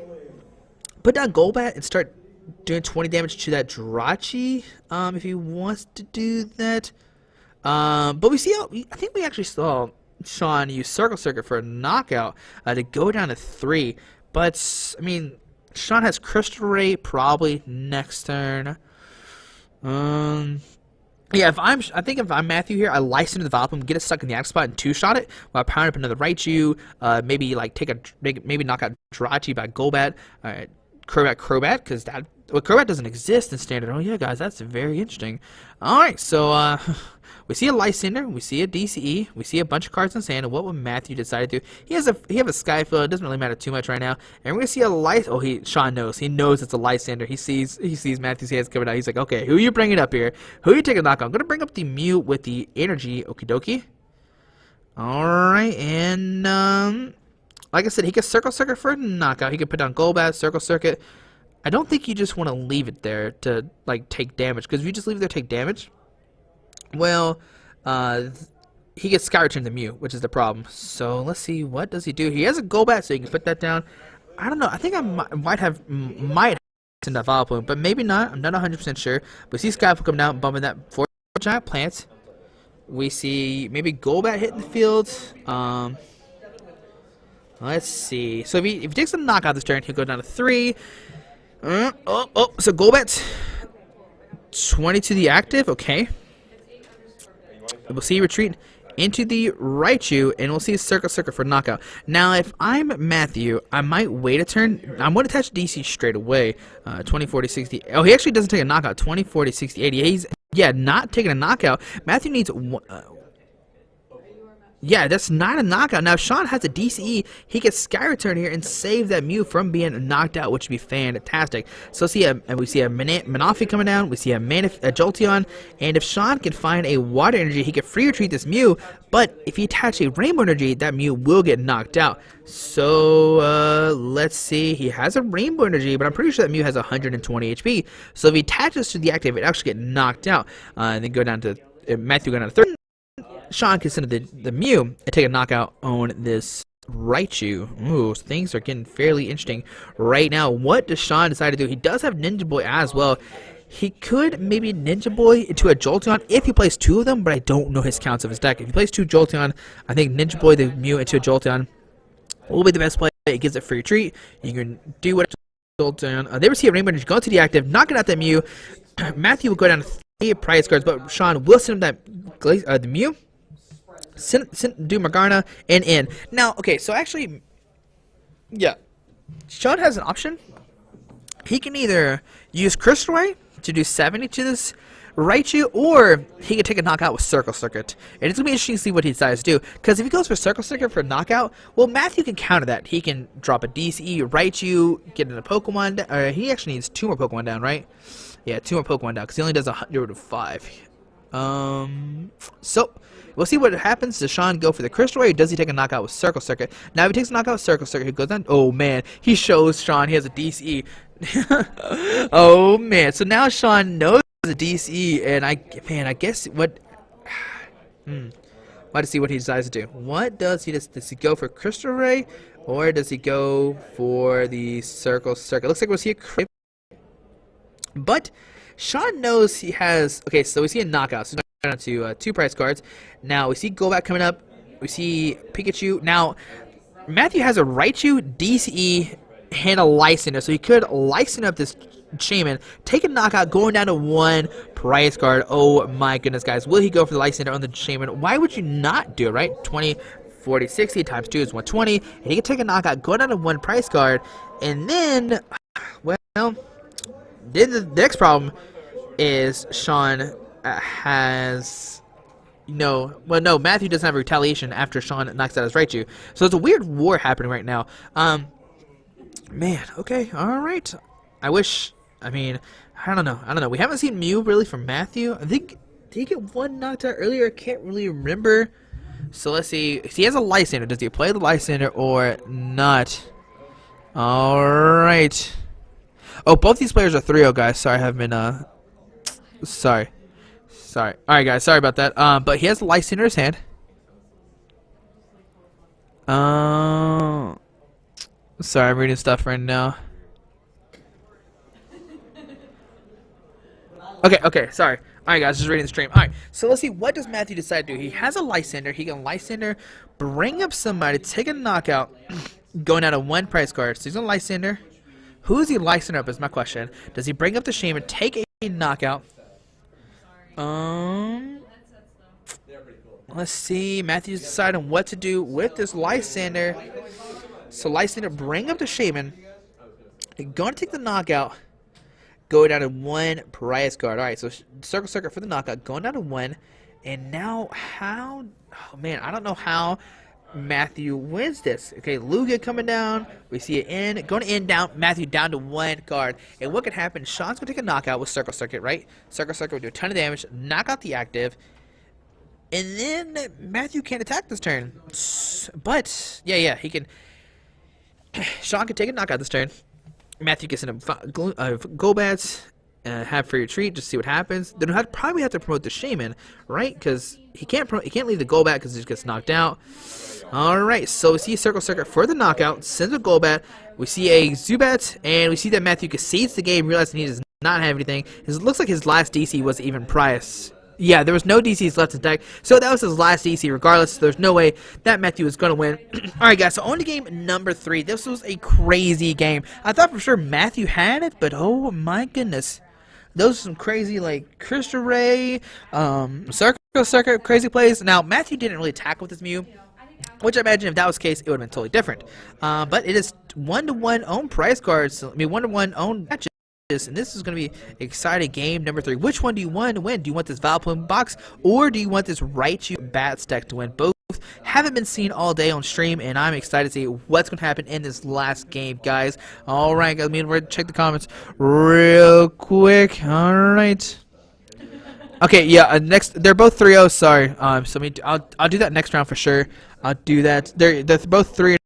put down Golbat and start doing 20 damage to that Jirachi, if he wants to do that. But we see how, I think we actually saw Sean use Circle Circuit for a knockout to go down to 3. But, I mean, Sean has Crystal Ray probably next turn. Yeah, I think if I'm Matthew here, I license the Vileplume, get it stuck in the active spot, and two-shot it while powering up another Raichu. Maybe like maybe knock out Jirachi by Golbat. Crobat, because Crobat doesn't exist in standard. Oh yeah, guys, that's very interesting. All right, so we see a Lysander, we see a DCE, we see a bunch of cards in sand. And what would Matthew decide to do? He have a Skyfield. It doesn't really matter too much right now. And we're gonna see a Sean knows. He knows it's a Lysander. He sees Matthew's hands coming out. He's like, okay, who are you bringing up here? Who are you taking a knock on? I'm gonna bring up the Mew with the energy. Okie dokie. All right, and like I said, he could Circle Circuit for a knockout. He could put down Golbat, Circle Circuit. I don't think you just want to leave it there to like take damage, because if you just leave it there to take damage, well, he gets Sky Return the Mew, which is the problem. So let's see, what does he do? He has a Golbat, so you can put that down. I don't know. I think I might have in that Vileplume, but maybe not. I'm not 100% sure. But we see Skyfall come down, bumping that 4 giant plants. We see maybe Golbat hitting the field. Let's see. So if he takes a knockout this turn, he'll go down to 3. So Golbat 20 to the active. Okay. We'll see retreat into the Raichu, and we'll see Circle Circuit for knockout. Now, if I'm Matthew, I might wait a turn. I'm going to attach DC straight away. 20, 40, 60. Oh, he actually doesn't take a knockout. 20, 40, 60, 80. He's not taking a knockout. Matthew needs yeah, that's not a knockout. Now, if Sean has a DCE, he can Sky Return here and save that Mew from being knocked out, which would be fantastic. So we see a Manaphy coming down. We see a Jolteon. And if Sean can find a Water Energy, he can free retreat this Mew. But if he attach a Rainbow Energy, that Mew will get knocked out. So, let's see. He has a Rainbow Energy, but I'm pretty sure that Mew has 120 HP. So if he attaches to the active, it actually get knocked out. And then go down to Matthew, go down to 30. Sean can send the Mew and take a knockout on this Raichu. Ooh, things are getting fairly interesting right now. What does Sean decide to do? He does have Ninja Boy as well. He could maybe Ninja Boy into a Jolteon if he plays 2 of them, but I don't know his counts of his deck. If he plays 2 Jolteon, I think Ninja Boy the Mew into a Jolteon will be the best play. It gives it free retreat. You can do what Jolteon. They receive a Rainbow Energy, go into the active, knocking out that Mew. Matthew will go down to 3 prize cards, but Sean will send him the Mew. Do Morgana and in. Now, okay, so actually, yeah, Sean has an option. He can either use Crystal Ray to do 70 to this Raichu, or he can take a knockout with Circle Circuit. And it's going to be interesting to see what he decides to do, because if he goes for Circle Circuit for a knockout, well, Matthew can counter that. He can drop a DCE, Raichu, get in a Pokemon, or he actually needs 2 more Pokemon down, right? Yeah, 2 more Pokemon down, because he only does 105. So we'll see what happens. Does Sean go for the Crystal Ray, or does he take a knockout with Circle Circuit? Now, if he takes a knockout with Circle Circuit, he goes down. Oh man, he shows Sean he has a DCE. Oh man, so now Sean knows a DCE, and I guess what? Want to see what he decides to do. What does he does he go for Crystal Ray, or does he go for the Circle Circuit? Looks like we'll see a crit, but Sean knows he has. Okay, so we see a knockout. So down to 2 prize cards. Now we see Golbat coming up. We see Pikachu. Now Matthew has a Raichu, DCE, and a Lysander, so he could Lysander up this Shaman, take a knockout, going down to 1 prize card. Oh my goodness, guys, will he go for the Lysander on the Shaman? Why would you not do it, right? 20, 40, 60 times 2 is 120, and he can take a knockout, go down to 1 prize card, and then, well, then the next problem is Sean has no, Matthew doesn't have a retaliation after Sean knocks out his Raichu. So there's a weird war happening right now. Man, okay, alright. I don't know. We haven't seen Mew really from Matthew. I think, did he get 1 knocked out earlier? I can't really remember. So let's see. If he has a Lysander, does he play the Lysander or not? Alright. Oh, both these players are 3-0, guys. Sorry, I haven't been, sorry. Alright, guys, sorry about that. But he has the Lysander in his hand. Sorry, I'm reading stuff right now. Okay, sorry. Alright guys, just reading the stream. Alright, so let's see, what does Matthew decide to do? He has a Lysander, he can Lysander, bring up somebody, take a knockout, going out of 1 prize card. So he's gonna Lysander. Who is he Lysander up is my question. Does he bring up the Shaman, take a knockout? Let's see, Matthew's deciding what to do with this Lysander. So Lysander, bring up the Shaman, gonna take the knockout. Go down to 1 prize card. Alright, so Circle Circuit for the knockout. Going down to 1. And now, how... Oh, man, I don't know how Matthew wins this. Okay, Lugia coming down. We see it in. Going to end down. Matthew down to 1 card. And what could happen? Sean's going to take a knockout with Circle Circuit, right? Circle Circuit will do a ton of damage. Knock out the active. And then Matthew can't attack this turn. But, yeah, he can... Sean can take a knockout this turn. Matthew gets in a Golbat, have for your treat, just see what happens. Then we'll probably have to promote the Shaman, right? Because he can't leave the Golbat because he just gets knocked out. Alright, so we see Circle Circuit for the knockout, sends a Golbat. We see a Zubat, and we see that Matthew concedes the game, realizing he does not have anything. It looks like his last DC wasn't even price. Yeah, there was no DCs left in deck, so that was his last DC regardless. So there's no way that Matthew was going to win. Alright guys, so on to game number 3. This was a crazy game. I thought for sure Matthew had it, but oh my goodness. Those are some crazy, like, Crystal Ray, Circuit, crazy plays. Now, Matthew didn't really attack with his Mew, which I imagine if that was the case, it would have been totally different. But it is 1-to-1 own prize cards, 1-to-1 own matches. And this is going to be exciting game number 3. Which one do you want to win? Do you want this Vileplume box, or do you want this Raichu Bats deck to win? Both haven't been seen all day on stream, and I'm excited to see what's going to happen in this last game, guys. Alright, guys, we're going to check the comments real quick. Alright. Okay, yeah, next, they're both 3-0, sorry. So I'll do that next round for sure. I'll do that. They're both 3.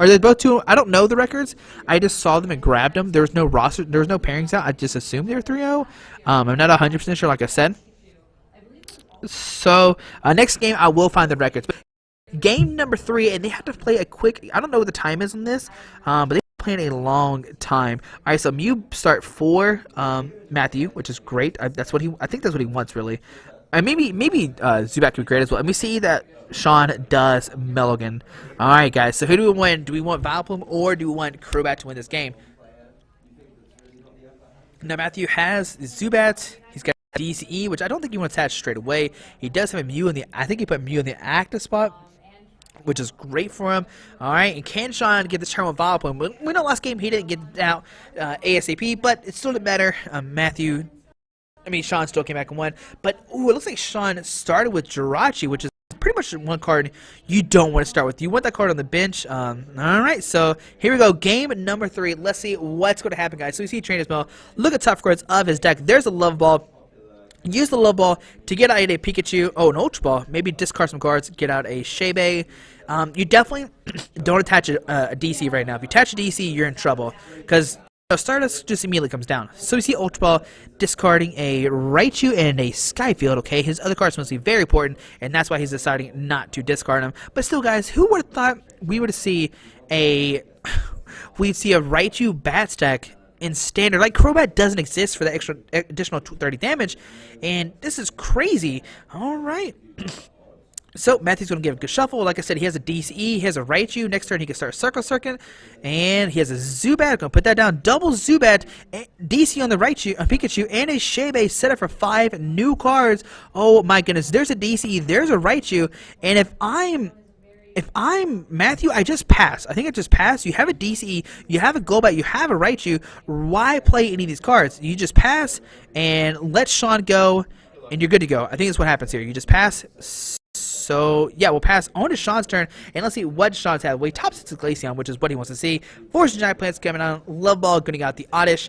Are they both 2? I don't know the records. I just saw them and grabbed them. There was no roster. There was no pairings out. I just assumed they were 3-0. I'm not 100% sure, like I said. So next game, I will find the records. But game number 3, and they have to play a quick. I don't know what the time is on this, but they're playing a long time. All right, so Mew start for Matthew, which is great. I think that's what he wants really. Maybe Zubat could be great as well. And we see that Sean does Mulligan. Alright, guys. So who do we win? Do we want Vileplume or do we want Crobat to win this game? Now, Matthew has Zubat. He's got DCE, which I don't think you want to attach straight away. He does have a Mew in the... I think he put Mew in the active spot, which is great for him. Alright, and can Sean get this turn with Vileplume? We know last game he didn't get it out ASAP, but it still didn't matter. Sean still came back and won. But, ooh, it looks like Sean started with Jirachi, which is pretty much one card you don't want to start with. You want that card on the bench. Alright, so here we go. Game number 3. Let's see what's going to happen, guys. So we see Trainer's Mail. Look at top cards of his deck. There's a Love Ball. Use the Love Ball to get out a Pikachu. Oh, an Ultra Ball. Maybe discard some cards. Get out a Shebe. You definitely don't attach a DC right now. If you attach a DC, you're in trouble. Because... Stardust just immediately comes down. So we see Ultra Ball discarding a Raichu and a Skyfield, okay? His other cards must be very important, and that's why he's deciding not to discard them. But still, guys, who would have thought we would see we'd see a Raichu Bats deck in standard? Like, Crobat doesn't exist for that additional 30 damage, and this is crazy. Alright. So, Matthew's going to give a good shuffle. Like I said, he has a DCE, he has a Raichu. Next turn, he can start Circle Circuit. And he has a Zubat. Going to put that down. Double Zubat. DC on the Raichu, a Pikachu, and a Shebe set up for 5 new cards. Oh, my goodness. There's a DCE, there's a Raichu. And if I'm Matthew, I just pass. I think I just pass. You have a DCE, you have a Golbat, you have a Raichu. Why play any of these cards? You just pass and let Sean go, and you're good to go. I think that's what happens here. You just pass. So, yeah, we'll pass on to Sean's turn, and let's see what Sean's had. Well, he top sets the Glaceon, which is what he wants to see. Force Giant Plants coming on. Love Ball getting out the Oddish.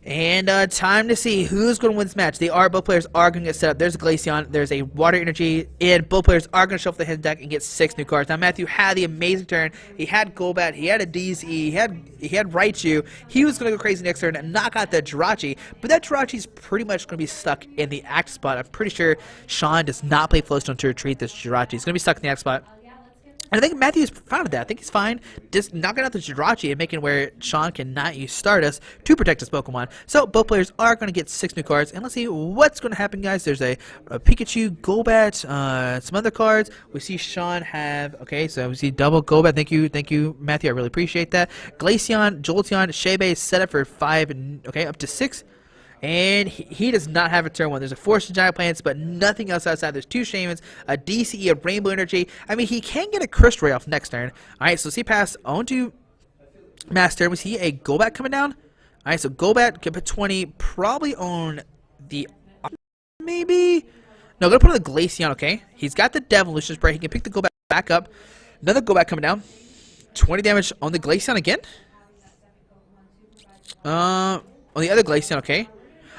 And time to see who's going to win this match. Both players are going to get set up. There's a Glaceon, there's a Water Energy, and both players are going to shuffle the hidden deck and get 6 new cards. Now, Matthew had the amazing turn. He had Golbat, he had a DZ, he had Raichu. He was going to go crazy next turn and knock out the Jirachi, but that Jirachi's pretty much going to be stuck in the active spot. I'm pretty sure Sean does not play Flowstone to retreat this Jirachi. He's going to be stuck in the active spot. And I think Matthew's fine with that. I think he's fine just knocking out the Jirachi and making where Sean cannot use Stardust to protect his Pokemon. So both players are going to get 6 new cards. And let's see what's going to happen, guys. There's a Pikachu, Golbat, some other cards. We see Sean have, okay, so we see double Golbat. Thank you, Matthew. I really appreciate that. Glaceon, Jolteon, Shebe set up for 5, okay, up to 6. And he does not have a turn 1. There's a Force of Giant Plants, but nothing else outside. There's 2 Shamans, a DCE, a Rainbow Energy. I mean, he can get a Crystal Ray off next turn. Alright, so see pass on to Master. We see a Golbat coming down. Alright, so Golbat can put 20 probably on the... maybe? No, gonna put on the Glaceon, okay? He's got the Devolution Spray. He can pick the Golbat back up. Another Golbat coming down. 20 damage on the Glaceon again. On the other Glaceon, okay.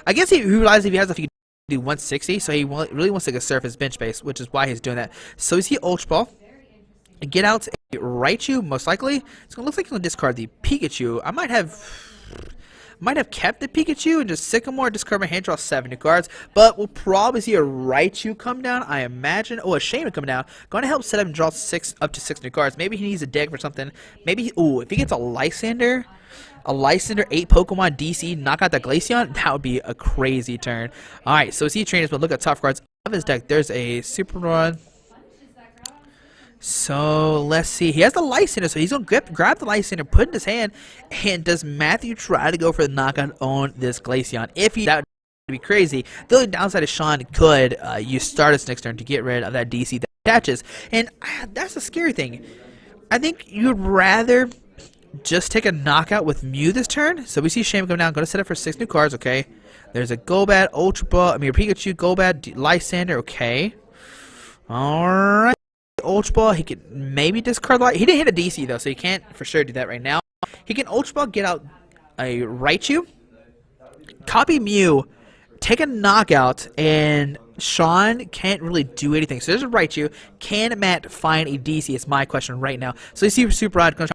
I guess he realized if he has, if he can do 160, so he really wants to conserve his bench space, which is why he's doing that. So we see Ultra Ball. Get out a Raichu, most likely. It's gonna look like he's gonna discard the Pikachu. I might have kept the Pikachu and just Sycamore, discard my hand, draw 7 new cards. But we'll probably see a Raichu come down, I imagine. Oh, a Shaman come down. Going to help set up and draw up to 6 new cards. Maybe he needs a deck for something. Maybe, ooh, if he gets a Lysander. A Lysander 8 Pokemon DC, knock out the Glaceon, that would be a crazy turn. Alright, so see trainers, but look at top cards of his deck. There's a Super Run. So let's see. He has the Lysander, so he's going to grab the Lysander, put it in his hand. And does Matthew try to go for the knockout on this Glaceon? If he, that would be crazy. The only downside is Sean could use Stardust next turn to get rid of that DC that attaches. And that's the scary thing. I think you'd rather just take a knockout with Mew this turn. So we see Shaman come down. Going to set up for 6 new cards. Okay. There's a Golbat, Ultra Ball. I mean, Pikachu, Golbat, Lysander. Okay. Alright. Ultra Ball. He could maybe discard He didn't hit a DC though, so he can't for sure do that right now. He can Ultra Ball, get out a Raichu, copy Mew, take a knockout, and Sean can't really do anything. So there's a Raichu. Can Matt find a DC? It's my question right now. So you see Super Rod going to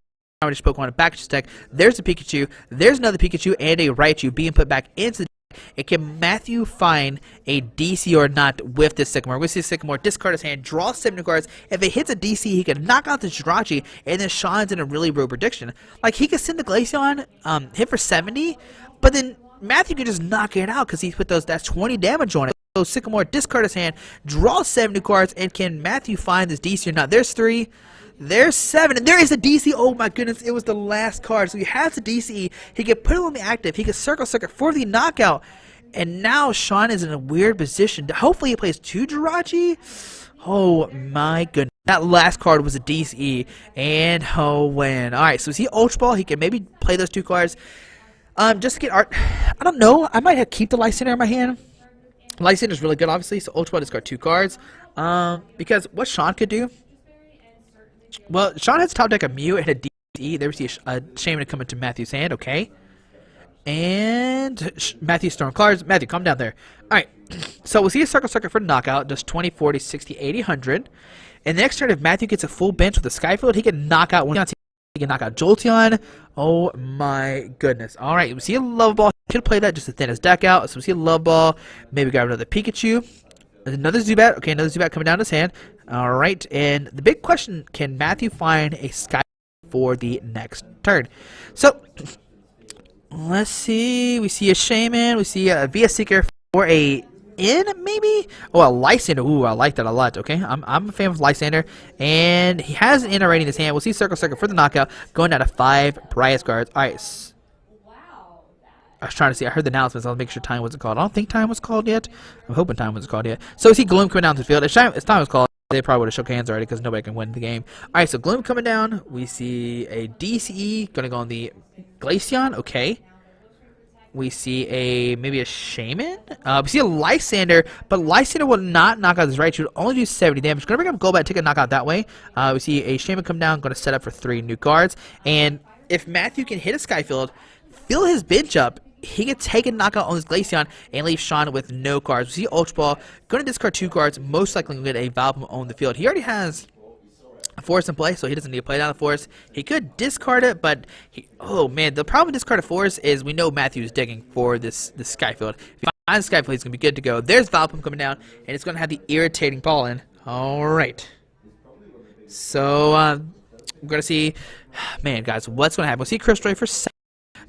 Pokemon back to his deck. There's a Pikachu. There's another Pikachu and a Raichu being put back into the deck. And can Matthew find a DC or not with this Sycamore? We see Sycamore discard his hand, draw 7 cards. If it hits a DC, he can knock out the Jirachi, and then Sean's in a really real prediction. Like, he could send the Glaceon, hit for 70, but then Matthew could just knock it out because he put that's 20 damage on it. So Sycamore discard his hand, draw 7 cards, and can Matthew find this DC or not? There's 3. There's 7, and there is a DC. Oh my goodness, it was the last card. So he has the DC. He can put it on the active. He can circle for the knockout. And now Sean is in a weird position. Hopefully he plays 2 Jirachi. Oh my goodness. That last card was a DC. And oh man. Alright, so see Ultra Ball. He can maybe play those 2 cards. Just to get art. I don't know. I might have keep the Lysander in my hand. Lysander is really good, obviously. So Ultra Ball discard 2 cards. Because what Sean could do. Well, Sean has top deck a Mew and a DE. There we see a Shaman come into Matthew's hand, okay. And Matthew storm cards. Matthew, calm down there. Alright, so we'll see a Circle for knockout. Does 20, 40, 60, 80, 100. And the next turn, if Matthew gets a full bench with a Skyfield, he can knock out one. He can knock out Jolteon. Oh my goodness. Alright, we see a Love Ball. He should play that just to thin his deck out. So we see a Love Ball. Maybe grab another Pikachu. Another Zubat. Okay, another Zubat coming down his hand. Alright, and the big question, can Matthew find a Sky for the next turn? So, let's see. We see a Shaman. We see a VS Seeker for a in, maybe? Oh, a Lysander. Ooh, I like that a lot. Okay, I'm a fan of Lysander. And he has an in already in his hand. We'll see Circle for the knockout. Going down to 5 Pariah's cards. Alright. I was trying to see. I heard the announcements. I'll make sure time wasn't called. I don't think time was called yet. I'm hoping time wasn't called yet. So we see Gloom coming down to the field. If time was called, they probably would have shook hands already because nobody can win the game. Alright, so Gloom coming down. We see a DCE. Going to go on the Glaceon. Okay. We see maybe a Shaman. We see a Lysander, but Lysander will not knock out this Raichu. It will only do 70 damage. Going to bring up Golbat, take a knockout that way. We see a Shaman come down. Going to set up for 3 new cards. And if Matthew can hit a Skyfield, fill his bench up, he can take a knockout on his Glaceon and leave Sean with no cards. We see Ultra Ball. Going to discard 2 cards. Most likely going to get a Vileplume on the field. He already has a Force in play, so he doesn't need to play down the Force. He could discard it, but oh man, the problem with discard a Force is we know Matthew's digging for this Skyfield. If he finds Skyfield, he's going to be good to go. There's Vileplume coming down, and it's going to have the irritating pollen. Alright. So we're gonna see, man, guys, what's gonna happen? We'll see Crystal for 7.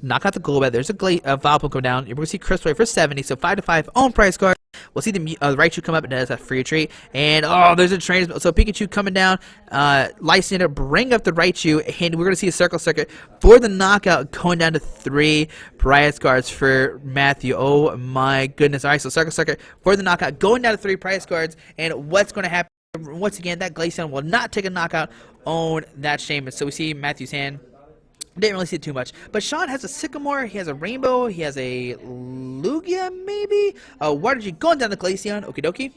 Knock out the Golbat. There's a Vileplume come down. We're gonna see Crystal for 70. So 5 to 5 own price card. We'll see the Raichu come up and does a free retreat. And oh, there's a train. So Pikachu coming down. Lysander bring up the Raichu, and we're gonna see a Circle Circuit for the knockout, going down to 3 prize cards for Matthew. Oh my goodness! All right, so Circle Circuit for the knockout, going down to 3 prize cards. And what's gonna happen? Once again, that Glaceon will not take a knockout on that Shaman. So we see Matthew's hand. Didn't really see it too much. But Sean has a Sycamore, he has a Rainbow, he has a Lugia, maybe? Watergy going down the Glaceon. Okie dokie.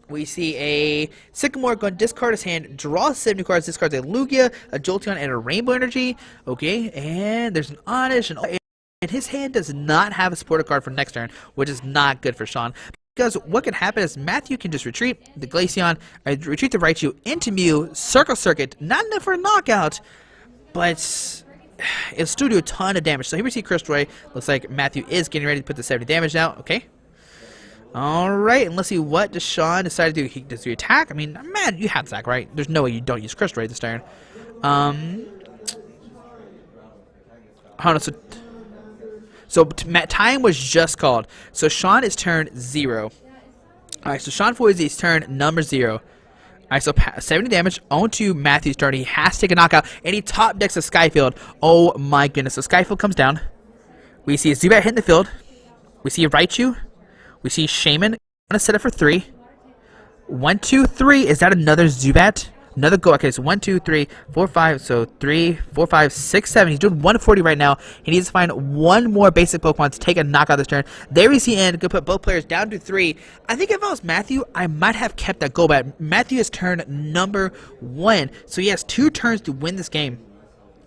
We see a Sycamore going to discard his hand, draw 70 cards, discards a Lugia, a Jolteon, and a Rainbow Energy. Okay, and there's an Oddish, and his hand does not have a supporter card for next turn, which is not good for Sean. Because what can happen is Matthew can just retreat the Glaceon, retreat the Raichu into Mew, Circle Circuit, not enough for a knockout, but it'll still do a ton of damage. So here we see Crystal. Looks like Matthew is getting ready to put the 70 damage out. Okay. Alright, and let's see what does Sean decide to do. Does he attack? I mean, man, you have attack, right? There's no way you don't use Crystal this turn. Hold on, so time was just called. So Sean is turn 0. Alright, so Sean Foy's turn number 0. Alright, so 70 damage onto Matthew's turn. He has to take a knockout, and he top decks a Skyfield. Oh my goodness. So Skyfield comes down. We see a Zubat hitting the field. We see a Raichu. We see Shaman. I'm going to set it for 3. 1, 2, 3. Is that another Zubat? Another go. Okay, so 1, 2, 3, 4, 5. So 3, 4, 5, 6, 7. He's doing 140 right now. He needs to find one more basic Pokemon to take a knockout this turn. There we see end. Gonna put both players down to 3. I think if I was Matthew, I might have kept that Golbat. Matthew is turn number 1, so he has 2 turns to win this game.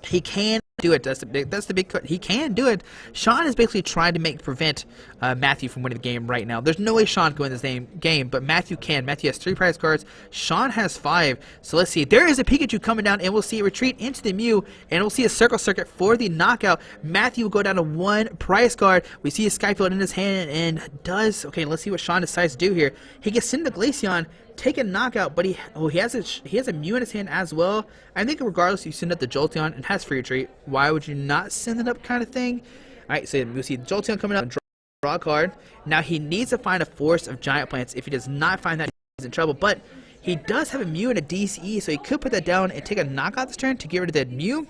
He can do it. That's the big. He can do it. Sean is basically trying to prevent Matthew from winning the game right now. There's no way Sean can win this game, but Matthew can. Matthew has 3 prize cards. Sean has 5. So let's see. There is a Pikachu coming down, and we'll see it retreat into the Mew, and we'll see a Circle Circuit for the knockout. Matthew will go down to 1 prize card. We see a Skyfield in his hand, and does okay. Let's see what Sean decides to do here. He gets into Glaceon. Take a knockout, but he has a Mew in his hand as well. I think regardless, you send up the Jolteon and has free retreat. Why would you not send it up, kind of thing? All right, so we see the Jolteon coming up and draw a card. Now he needs to find a forest of giant plants. If he does not find that, he's in trouble. But he does have a Mew and a DCE, so he could put that down and take a knockout this turn to get rid of that Mew.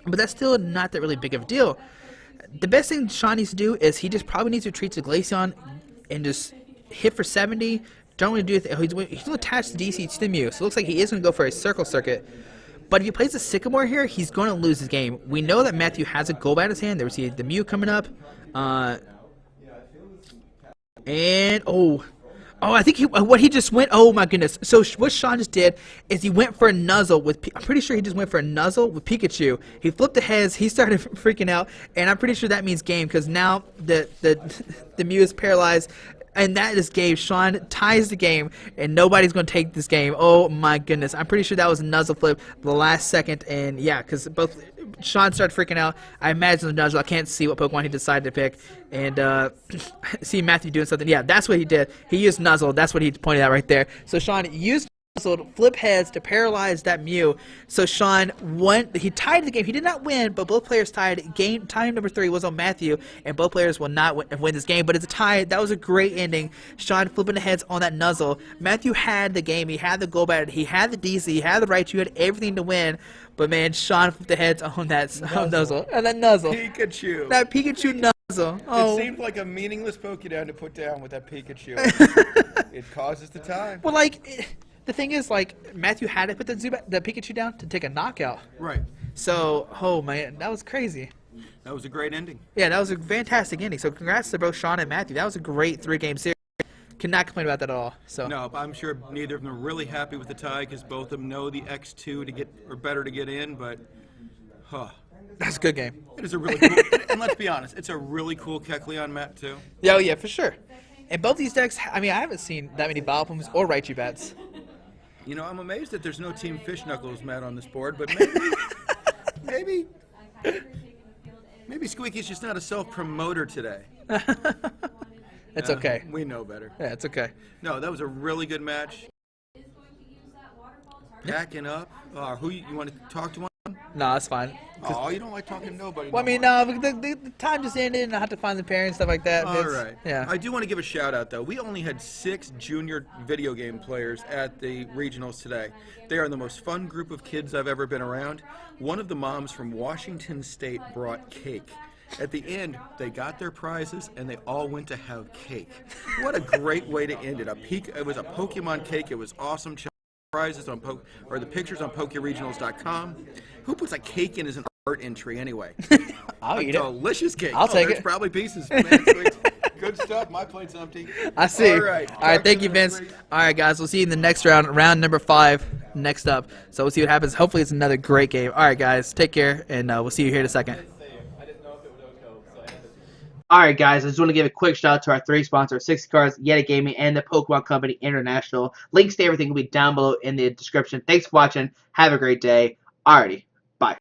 But that's still not that really big of a deal. The best thing Sean needs to do is he just probably needs to retreat to Glaceon and just hit for 70. Don't really do it. He's going to attach the DC to the Mew, so it looks like he is going to go for a Circle Circuit. But if he plays a Sycamore here, he's going to lose his game. We know that Matthew has a Golbat in his hand. There we see the Mew coming up. I think what he just went. Oh my goodness! So what Sean just did is he went for a Nuzzle with. I'm pretty sure he just went for a Nuzzle with Pikachu. He flipped the heads. He started freaking out, and I'm pretty sure that means game because now the Mew is paralyzed. And that is game. Sean ties the game, and nobody's going to take this game. Oh my goodness. I'm pretty sure that was a Nuzzle flip the last second. And yeah, because both Sean started freaking out. I imagine the Nuzzle. I can't see what Pokemon he decided to pick. And see Matthew doing something. Yeah, that's what he did. He used Nuzzle. That's what he pointed out right there. So Sean used Nuzzle, flip heads to paralyze that Mew. So Sean won. He tied the game. He did not win, but both players tied. Time number 3 was on Matthew, and both players will not win this game. But it's a tie. That was a great ending. Sean flipping the heads on that Nuzzle. Matthew had the game. He had the Golbat. He had the DC. He had the Raichu. He had everything to win. But man, Sean flipped the heads on that Nuzzle. And that Nuzzle. Pikachu. That Pikachu Nuzzle. Oh. It seemed like a meaningless Pokédown to put down with that Pikachu. It causes the time. Well, like. The thing is, like, Matthew had to put the Pikachu down to take a knockout. Right. So, oh man, that was crazy. That was a great ending. Yeah, that was a fantastic ending. So congrats to both Sean and Matthew. That was a great 3-game series. Cannot complain about that at all. So. No, I'm sure neither of them are really happy with the tie because both of them know the X2 to get or better to get in, but that's a good game. It is a really cool and let's be honest, it's a really cool Kecleon map too. Yeah, oh yeah, for sure. And both these decks, I mean, I haven't seen that many Vileplumes or Raichu bats. You know, I'm amazed that there's no Team Fish Knuckles mat on this board, but maybe Squeaky's just not a self-promoter today. It's okay. We know better. Yeah, it's okay. No, that was a really good match. Packing up. Who you want to talk to? No, it's fine. Oh, you don't like talking to nobody. Well, I mean, no, the time just ended, and I had to find the parents, stuff like that. All right. Yeah. I do want to give a shout out though. We only had 6 junior video game players at the regionals today. They are the most fun group of kids I've ever been around. One of the moms from Washington State brought cake. At the end, they got their prizes and they all went to have cake. What a great way to end it. It was a Pokemon cake. It was awesome. Prizes on the pictures on PokeRegionals.com. Who puts a cake in as an art entry anyway? I'll eat it. Delicious cake. I'll take there's it. Probably pieces. Man, sweet. Good stuff. My plate's empty. I see. All right. All right. Thank you, Vince. All right, guys. We'll see you in the next round number 5 next up. So we'll see what happens. Hopefully, it's another great game. All right, guys. Take care, and we'll see you here in a second. Alright guys, I just want to give a quick shout out to our 3 sponsors, 60 Cards, Yeti Gaming, and the Pokemon Company International. Links to everything will be down below in the description. Thanks for watching. Have a great day. Alrighty.